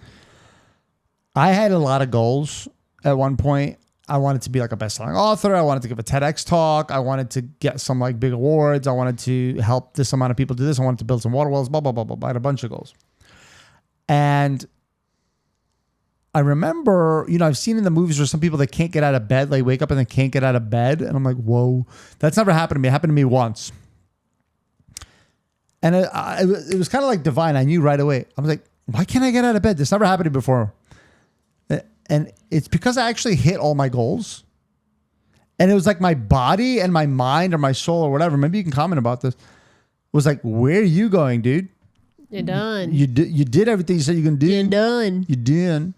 I had a lot of goals at one point. I wanted to be like a best-selling author. I wanted to give a TEDx talk. I wanted to get some like big awards. I wanted to help this amount of people do this. I wanted to build some water wells, blah, blah, blah, blah, blah. I had a bunch of goals. And I remember, I've seen in the movies where some people that can't get out of bed, like wake up and they can't get out of bed. And I'm like, whoa, that's never happened to me. It happened to me once. And it was kind of like divine. I knew right away. I was like, why can't I get out of bed? This never happened to me before. And it's because I actually hit all my goals. And it was like my body and my mind or my soul or whatever, maybe you can comment about this, was like, where are you going, dude? You're done. You did everything you said you're going to do. You're done. You're done.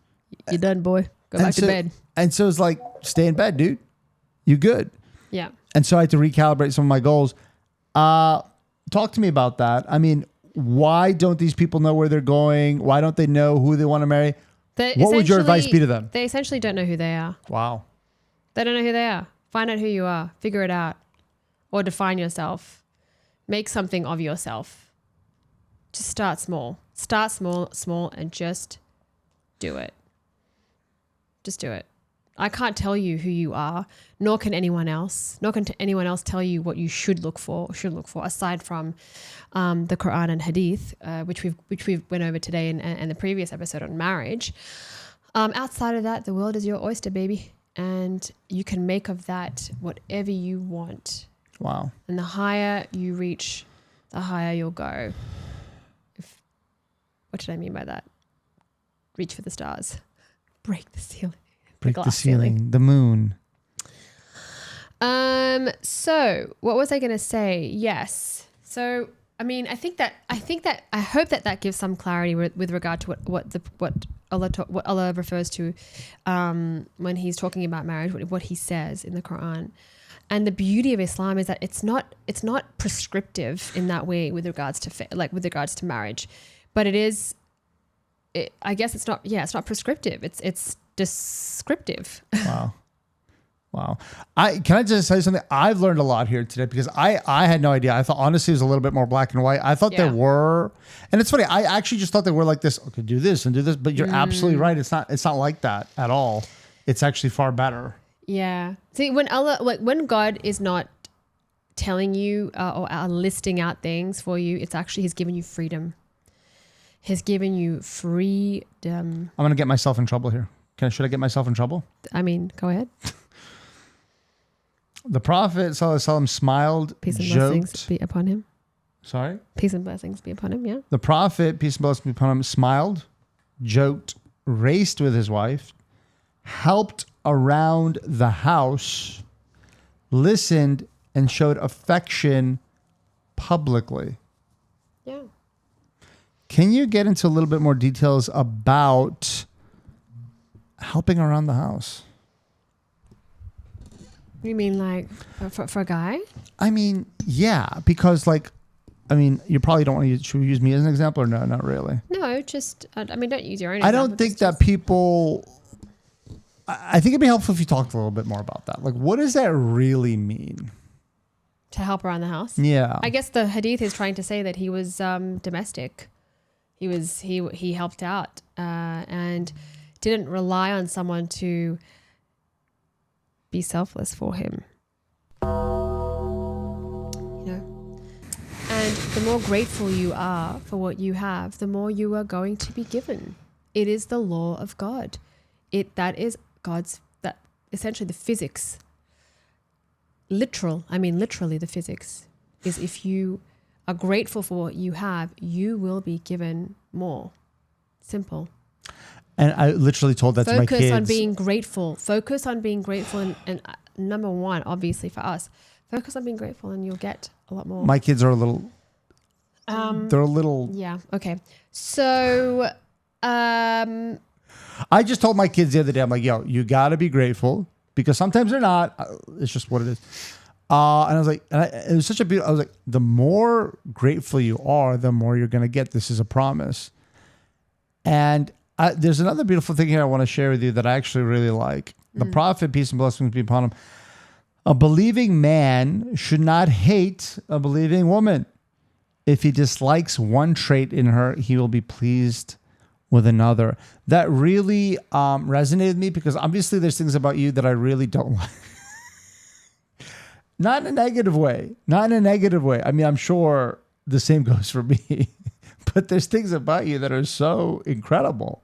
You're done, boy. Go back to bed. And so it's like, stay in bed, dude. You good. Yeah. And so I had to recalibrate some of my goals. Talk to me about that. I mean, why don't these people know where they're going? Why don't they know who they want to marry? What would your advice be to them? They essentially don't know who they are. Wow. They don't know who they are. Find out who you are. Figure it out. Or define yourself. Make something of yourself. Just start small. Start small, and just do it. Just do it. I can't tell you who you are, nor can anyone else tell you what you should look for aside from the Quran and Hadith, which we've went over today and the previous episode on marriage. Outside of that, the world is your oyster, baby, and you can make of that whatever you want. Wow. And the higher you reach, the higher you'll go. What did I mean by that? Reach for the stars. Break the ceiling. Break the ceiling. The moon. So what was I going to say? Yes. So, I mean, I hope that gives some clarity with regard to what Allah refers to when he's talking about marriage, what he says in the Quran. And the beauty of Islam is that it's not prescriptive in that way with regards to marriage, but it is. I guess it's not. Yeah, it's not prescriptive. It's descriptive. Wow. Can I just say something? I've learned a lot here today because I had no idea. I thought honestly it was a little bit more black and white. I thought there were, and it's funny. I actually just thought they were like this. Okay, do this and do this, but you're absolutely right. It's not like that at all. It's actually far better. Yeah. See, when God is not telling you or listing out things for you, it's actually He's given you freedom. He's given you freedom. I'm gonna get myself in trouble here. Should I get myself in trouble? I mean, go ahead. The Prophet ﷺ smiled, peace and joked. Blessings be upon him. Sorry? Peace and blessings be upon him, yeah. The Prophet, peace and blessings be upon him, smiled, joked, raced with his wife, helped around the house, listened, and showed affection publicly. Yeah. Can you get into a little bit more details about helping around the house? You mean like for a guy? I mean, yeah, because you probably don't want to should we use me as an example or no, not really. No, just, don't use your own I example. don't think that people, I think it'd be helpful if you talked a little bit more about that. Like, what does that really mean? To help around the house? Yeah. I guess the hadith is trying to say that he was domestic. He helped out and didn't rely on someone to be selfless for him. And the more grateful you are for what you have, the more you are going to be given. It is the law of God. That is God's, that essentially the physics. Literally the physics is if you are grateful for what you have, you will be given more. Simple. And I literally told that to my kids. Focus on being grateful. Focus on being grateful. And number one, obviously for us, focus on being grateful and you'll get a lot more. My kids are a little, they're a little. Yeah. Okay. So, I just told my kids the other day, I'm like, yo, you got to be grateful because sometimes they're not. It's just what it is. And I was like, it was such a beautiful, I was like, the more grateful you are, the more you're going to get. This is a promise. And there's another beautiful thing here I want to share with you that I actually really like. The Prophet, peace and blessings be upon him, a believing man should not hate a believing woman. If he dislikes one trait in her, he will be pleased with another. That really resonated with me because obviously there's things about you that I really don't like. Not in a negative way. I mean, I'm sure the same goes for me. But there's things about you that are so incredible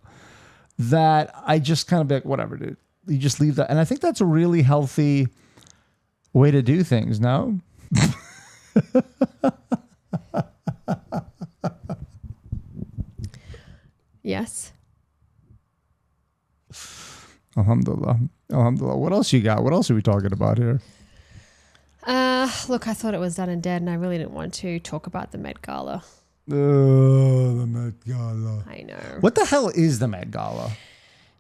that I just kind of be like, whatever, dude. You just leave that. And I think that's a really healthy way to do things, no? yes. Alhamdulillah. What else you got? What else are we talking about here? Look, I thought it was done and dead and I really didn't want to talk about the Met Gala. The Met Gala. I know. What the hell is the Met Gala?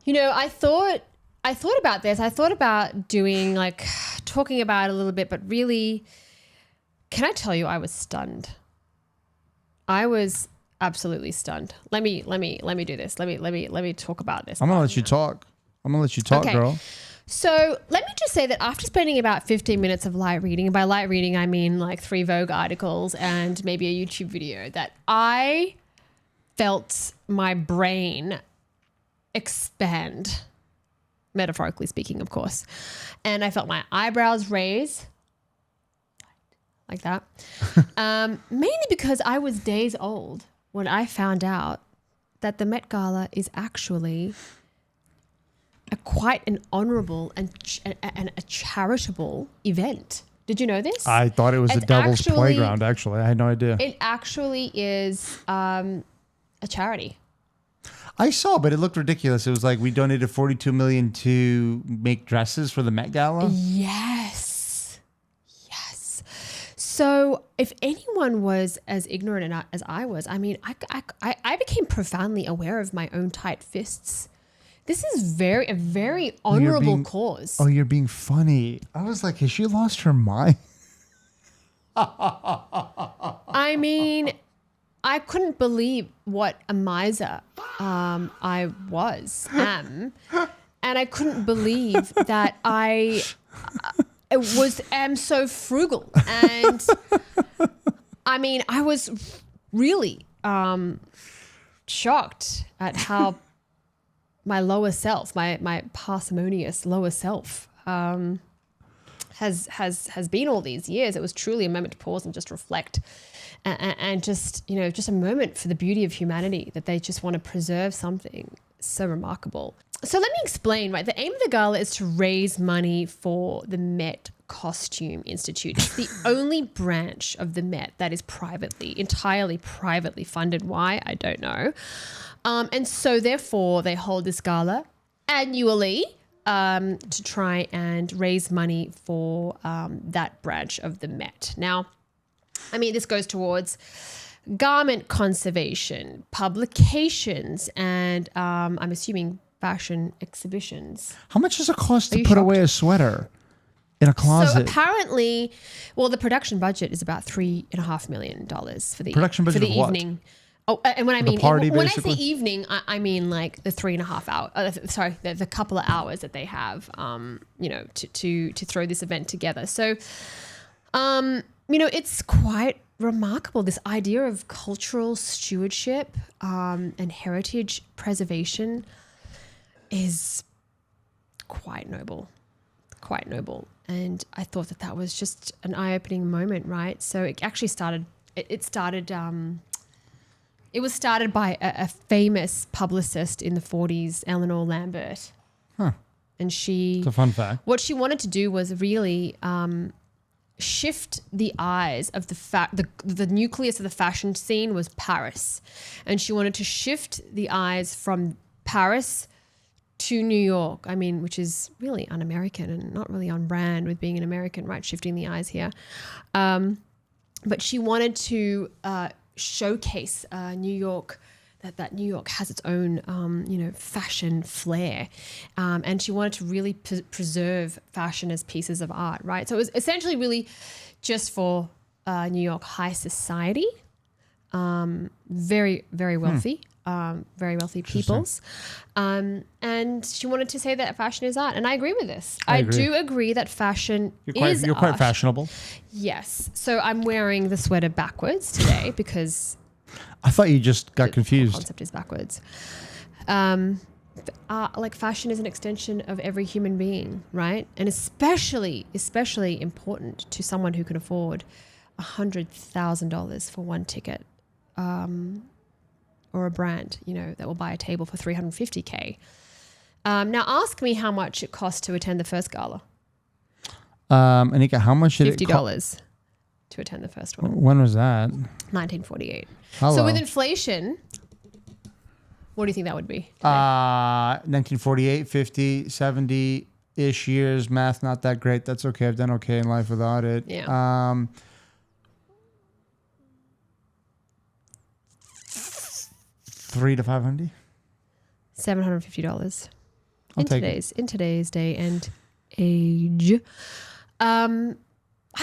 I thought about this. I thought about doing talking about it a little bit, but really, can I tell you, I was stunned. I was absolutely stunned. Let me do this. Let me talk about this. I'm gonna let you talk. Okay. Girl. So let me just say that after spending about 15 minutes of light reading, and by light reading I mean like 3 Vogue articles and maybe a YouTube video, that I felt my brain expand metaphorically speaking, of course. And I felt my eyebrows raise like that. Mainly because I was days old when I found out that the Met Gala is actually quite an honourable and a charitable event. Did you know this? I thought it was the devil's playground, actually. I had no idea. It actually is a charity. I saw, but it looked ridiculous. It was like we donated $42 million to make dresses for the Met Gala. Yes. So if anyone was as ignorant as I was, I mean, I became profoundly aware of my own tight fists. This is a very honorable cause. Oh, you're being funny. I was like, has she lost her mind? I mean, I couldn't believe what a miser am, and I couldn't believe that I am so frugal. And I mean, I was really shocked at how my lower self, my parsimonious lower self, has been all these years. It was truly a moment to pause and just reflect, and just a moment for the beauty of humanity, that they just want to preserve something so remarkable. So let me explain. Right, the aim of the gala is to raise money for the Met Costume Institute. It's the only branch of the Met that is entirely privately funded. Why? I don't know. And so therefore they hold this gala annually to try and raise money for that branch of the Met. Now, I mean, this goes towards garment conservation, publications, and I'm assuming fashion exhibitions. How much does it cost to put away a sweater in a closet? So apparently, well, the production budget is about $3.5 million for the evening. Oh, and when I mean when I say evening, I mean like the 3.5 hour. The couple of hours that they have, to throw this event together. So, it's quite remarkable. This idea of cultural stewardship and heritage preservation is quite noble. And I thought that was just an eye-opening moment, right? So it actually started. It was started by a famous publicist in the 40s, Eleanor Lambert. Huh. And it's a fun fact. What she wanted to do was really shift the eyes of the nucleus of the fashion scene was Paris. And she wanted to shift the eyes from Paris to New York. I mean, which is really un-American and not really on brand with being an American, right? Shifting the eyes here. But she wanted to showcase New York, that New York has its own, fashion flair. And she wanted to really preserve fashion as pieces of art, right? So it was essentially really just for New York high society, very, very wealthy. Very wealthy peoples. And she wanted to say that fashion is art. And I agree with this. I do agree that fashion is art. You're quite fashionable. Yes. So I'm wearing the sweater backwards today because I thought you just got confused. The concept is backwards. Like fashion is an extension of every human being, right? And especially important to someone who can afford $100,000 for one ticket. Or a brand, that will buy a table for $350K. Now ask me how much it cost to attend the first gala. Aniqa, how much did $50 to attend the first one. When was that? 1948. Hello. So with inflation, what do you think that would be? 1948, 50, 70-ish years. Math not that great. That's okay. I've done okay in life without it. Yeah. 300 to 500. $750 in today's day and age. I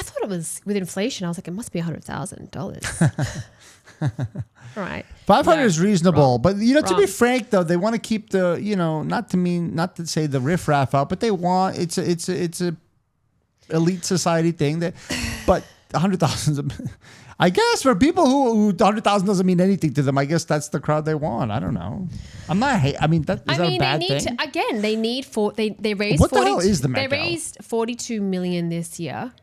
thought it was with inflation. I was like, it must be $100,000. Right. 500 is reasonable, but to be frank though, they want to keep the not to say the riffraff out, but they want it's a elite society thing but 100,000. I guess for people who 100,000 doesn't mean anything to them, I guess that's the crowd they want. I don't know. I'm not. I mean, that is that a bad thing? They need they raised. What the hell is the They Met Gala? raised $42 million this year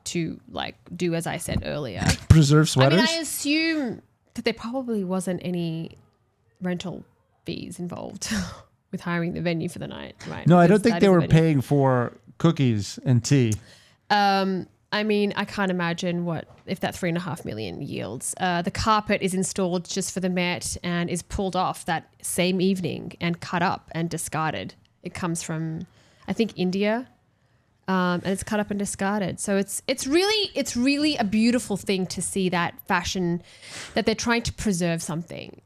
to like do as I said earlier. Preserve sweaters. I mean, I assume that there probably wasn't any rental fees involved with hiring the venue for the night, right? No, I don't think they were paying for cookies and tea. I mean, I can't imagine what if that $3.5 million yields. The carpet is installed just for the Met and is pulled off that same evening and cut up and discarded. It comes from, I think, India, and it's cut up and discarded. So it's really a beautiful thing to see that fashion, that they're trying to preserve something.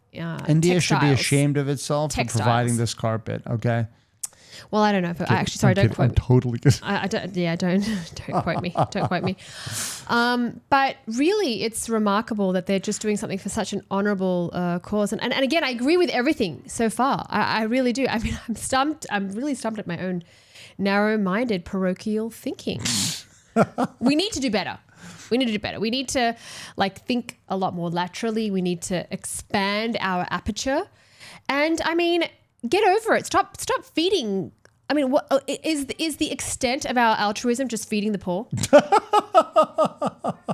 India should be ashamed of itself for providing this carpet. Okay. Well, I don't know. But actually, sorry, don't quote me. I'm totally kidding. I don't. Yeah, don't quote me. Don't quote me. But really, it's remarkable that they're just doing something for such an honourable cause. And again, I agree with everything so far. I really do. I mean, I'm stumped. I'm really stumped at my own narrow-minded parochial thinking. We need to do better. We need to like think a lot more laterally. We need to expand our aperture. And I mean, get over it. Stop feeding. I mean, what is the extent of our altruism? Just feeding the poor?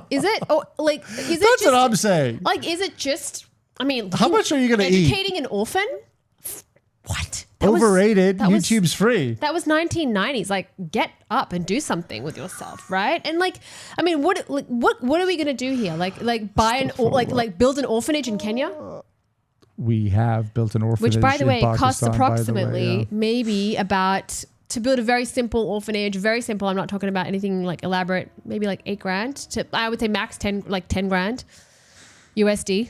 Is it? Or like, is it? That's what I'm saying. Like, is it just? I mean, how much are you going to eat? Educating an orphan? What? Overrated. YouTube's free. That was 1990s. Like, get up and do something with yourself, right? And like, I mean, what are we going to do here? Like buy build an orphanage in Kenya? We have built an orphanage, which, by the way, Pakistan, costs approximately maybe about, to build a very simple orphanage, very simple. I'm not talking about anything like elaborate. Maybe like $8,000 to, I would say max 10 grand USD,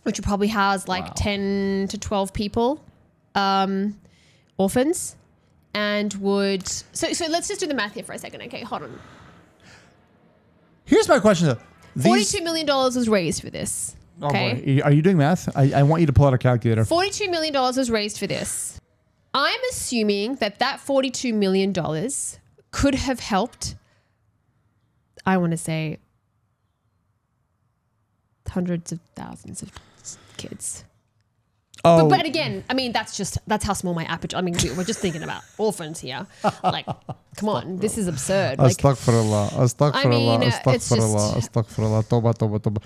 which would probably house like 10 to 12 people, orphans, and would. So let's just do the math here for a second. Okay, hold on. Here's my question though. $42 million was raised for this. Okay. Oh, are you doing math? I want you to pull out a calculator. $42 million was raised for this. I'm assuming that $42 million could have helped, I want to say, hundreds of thousands of kids. Oh. But again, I mean, that's how small my aperture. I mean, we're just thinking about orphans here. Like, come on, this is absurd. Like, Astaghfirullah. Toba.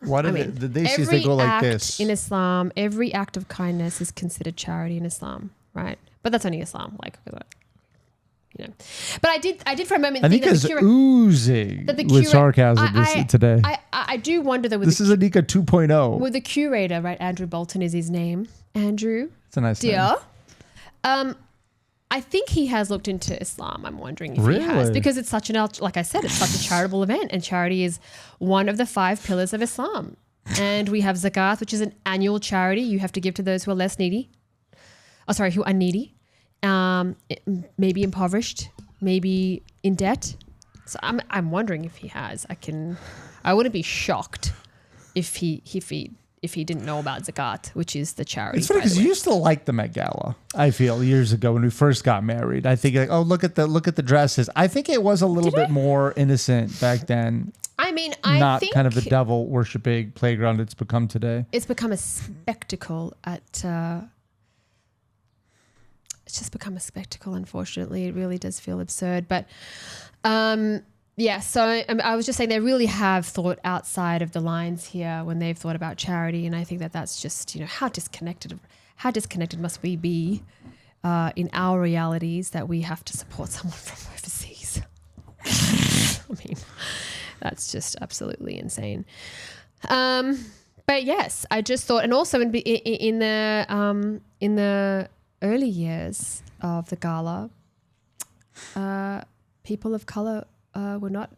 Why did they see they go like this? In Islam, every act of kindness is considered charity in Islam, right? But that's only Islam, like, you know. But I did for a moment think Aniqa's oozing with sarcasm today. I do wonder though. This is Aniqa 2.0. With the curator, right? Andrew Bolton is his name. Andrew. It's a nice name. I think he has looked into Islam. I'm wondering if he has, because it's such like I said, it's such a charitable event, and charity is one of the 5 pillars of Islam. And we have zakat, which is an annual charity you have to give to those who are less needy. Who are needy. Maybe impoverished, maybe in debt. So I'm wondering if he has. I wouldn't be shocked if he didn't know about zakat, which is the charity. It's funny because you used to like the Met Gala. I feel years ago when we first got married. I think like, oh, look at the dresses. I think it was a little bit more innocent back then. I mean, not kind of the devil worshipping playground it's become today. It's become a spectacle it's just become a spectacle, unfortunately. It really does feel absurd. But so I was just saying they really have thought outside of the lines here when they've thought about charity. And I think that's just, you know, how disconnected must we be in our realities that we have to support someone from overseas. I mean, that's just absolutely insane. But yes, I just thought, and also in the early years of the gala, people of color were not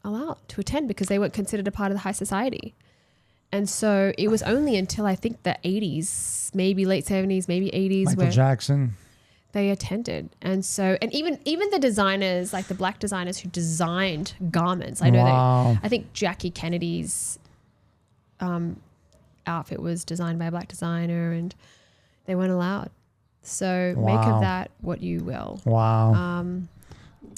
allowed to attend because they weren't considered a part of the high society. And so it was only until I think the 80s, maybe late 70s, maybe 80s, Michael Jackson, they attended. And so, and even the designers, like the black designers who designed garments, I know I think Jackie Kennedy's outfit was designed by a black designer, and they weren't allowed. So make of that what you will. Wow.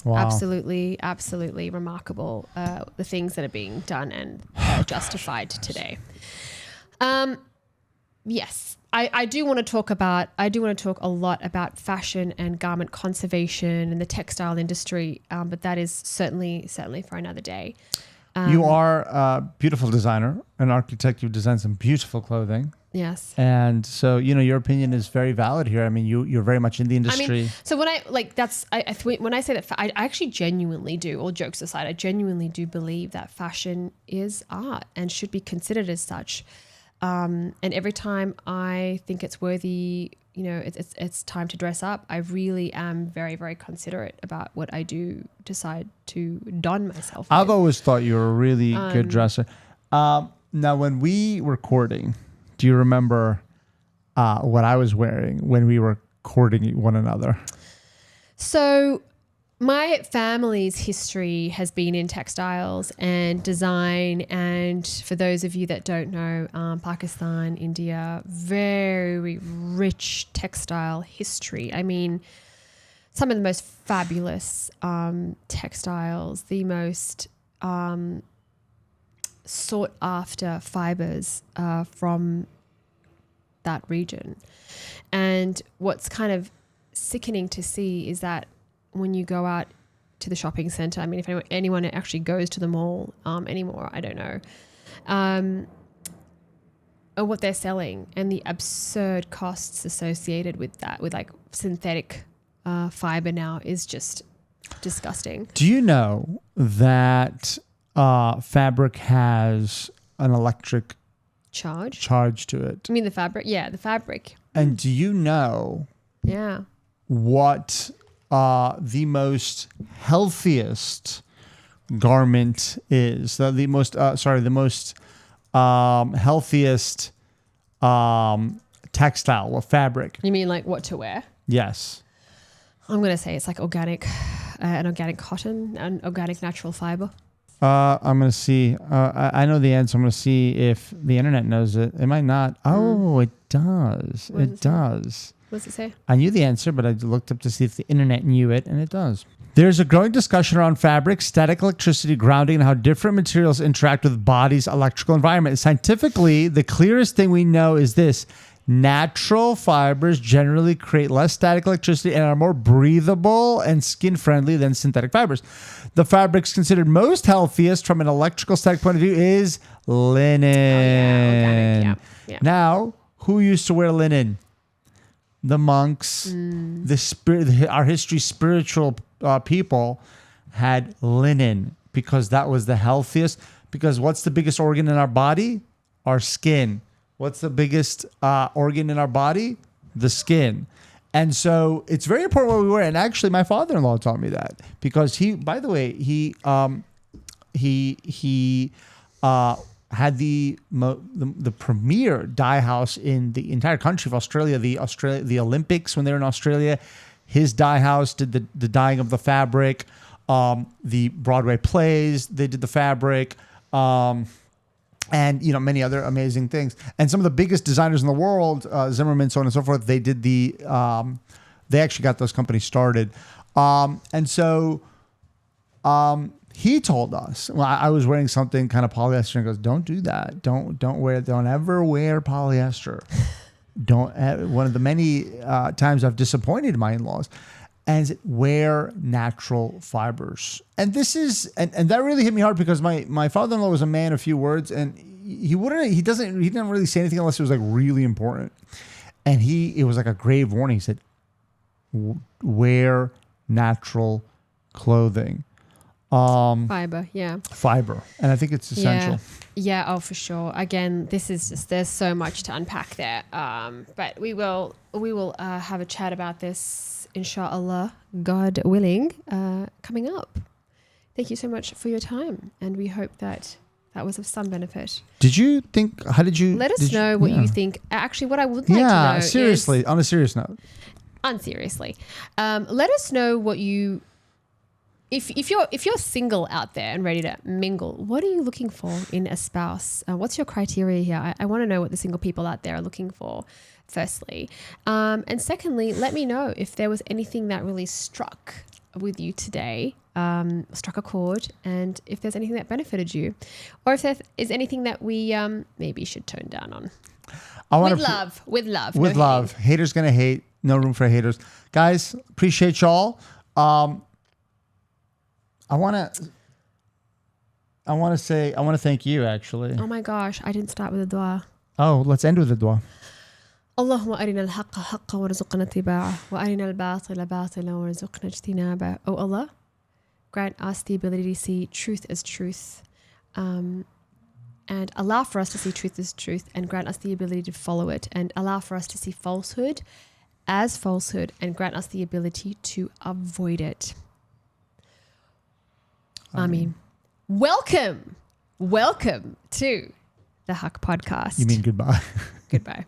Wow. Absolutely remarkable. The things that are being done and justified today. Yes, I do want to talk a lot about fashion and garment conservation and the textile industry, but that is certainly for another day. You are a beautiful designer, an architect. You've designed some beautiful clothing. Yes. And so, your opinion is very valid here. I mean, you're very much in the industry. So when when I say that, I actually genuinely do, all jokes aside, I genuinely do believe that fashion is art and should be considered as such. And every time I think it's worthy, it's time to dress up, I really am very, very considerate about what I do decide to don myself I've in. always thought you were a really good dresser. Now, when we were courting, do you remember what I was wearing when we were courting one another? So my family's history has been in textiles and design. And for those of you that don't know, Pakistan, India, very rich textile history. I mean, some of the most fabulous textiles, the most sought after fibers from that region. And what's kind of sickening to see is that when you go out to the shopping center, I mean, if anyone actually goes to the mall anymore, I don't know, or what they're selling and the absurd costs associated with that, with like synthetic fiber now, is just disgusting. Do you know that fabric has an electric charge to it? I mean, the fabric? Yeah, the fabric. And do you know what the most healthiest garment is? The most healthiest textile or fabric. You mean like what to wear? Yes. I'm going to say it's like organic, an organic cotton, an organic natural fiber. I'm going to see. I know the answer. I'm going to see if the internet knows it. It might not. Oh, it does. It does. What does it say? I knew the answer, but I looked up to see if the internet knew it, and it does. There's a growing discussion around fabric, static electricity, grounding, and how different materials interact with body's electrical environment. Scientifically, the clearest thing we know is this: natural fibers generally create less static electricity and are more breathable and skin-friendly than synthetic fibers. The fabrics considered most healthiest from an electrical static point of view is linen. Organic, yeah. Now, who used to wear linen? The monks, our history's spiritual people had linen because that was the healthiest. Because what's the biggest organ in our body? Our skin. What's the biggest organ in our body? The skin. And so it's very important what we wear. And actually, my father-in-law taught me that because he had the premier dye house in the entire country of Australia. The Olympics, when they were in Australia, his dye house did the dyeing of the fabric. The Broadway plays, they did the fabric. And many other amazing things. And some of the biggest designers in the world, Zimmerman, so on and so forth, they did they actually got those companies started. And so he told us, well, I was wearing something kind of polyester, and he goes, don't do that. Don't ever wear polyester. One of the many times I've disappointed my in-laws. And wear natural fibers. And this is, and that really hit me hard because my father-in-law was a man of few words, and he didn't really say anything unless it was like really important. And it was like a grave warning. He said, wear natural clothing. Fiber, yeah. Fiber. And I think it's essential. Yeah, oh, for sure. Again, this is just, there's so much to unpack there. But we will have a chat about this, inshallah, God willing, coming up. Thank you so much for your time, and we hope that was of some benefit. Did you think, how did you... Let us know what you think. Actually, what I would like to know seriously, is... on a serious note. Unseriously. Let us know what you... If you're single out there and ready to mingle, what are you looking for in a spouse? What's your criteria here? I want to know what the single people out there are looking for, firstly. And secondly, let me know if there was anything that really struck with you today struck a chord, and if there's anything that benefited you, or if there is anything that we maybe should tone down on. With love. With love. Haters gonna hate. No room for haters. Guys, appreciate y'all. I want to thank you, actually. Oh my gosh, I didn't start with a dua. Oh, let's end with a dua. اللهم أرنا الحق حقا وارزقنا اتباعه وأرنا الباطل باطلا وارزقنا اجتنابه. Oh Allah, grant us the ability to see truth as truth, and allow for us to see truth as truth, and grant us the ability to follow it, and allow for us to see falsehood as falsehood, and grant us the ability to avoid it. Ameen. Welcome to the Haqq podcast. You mean goodbye? Goodbye.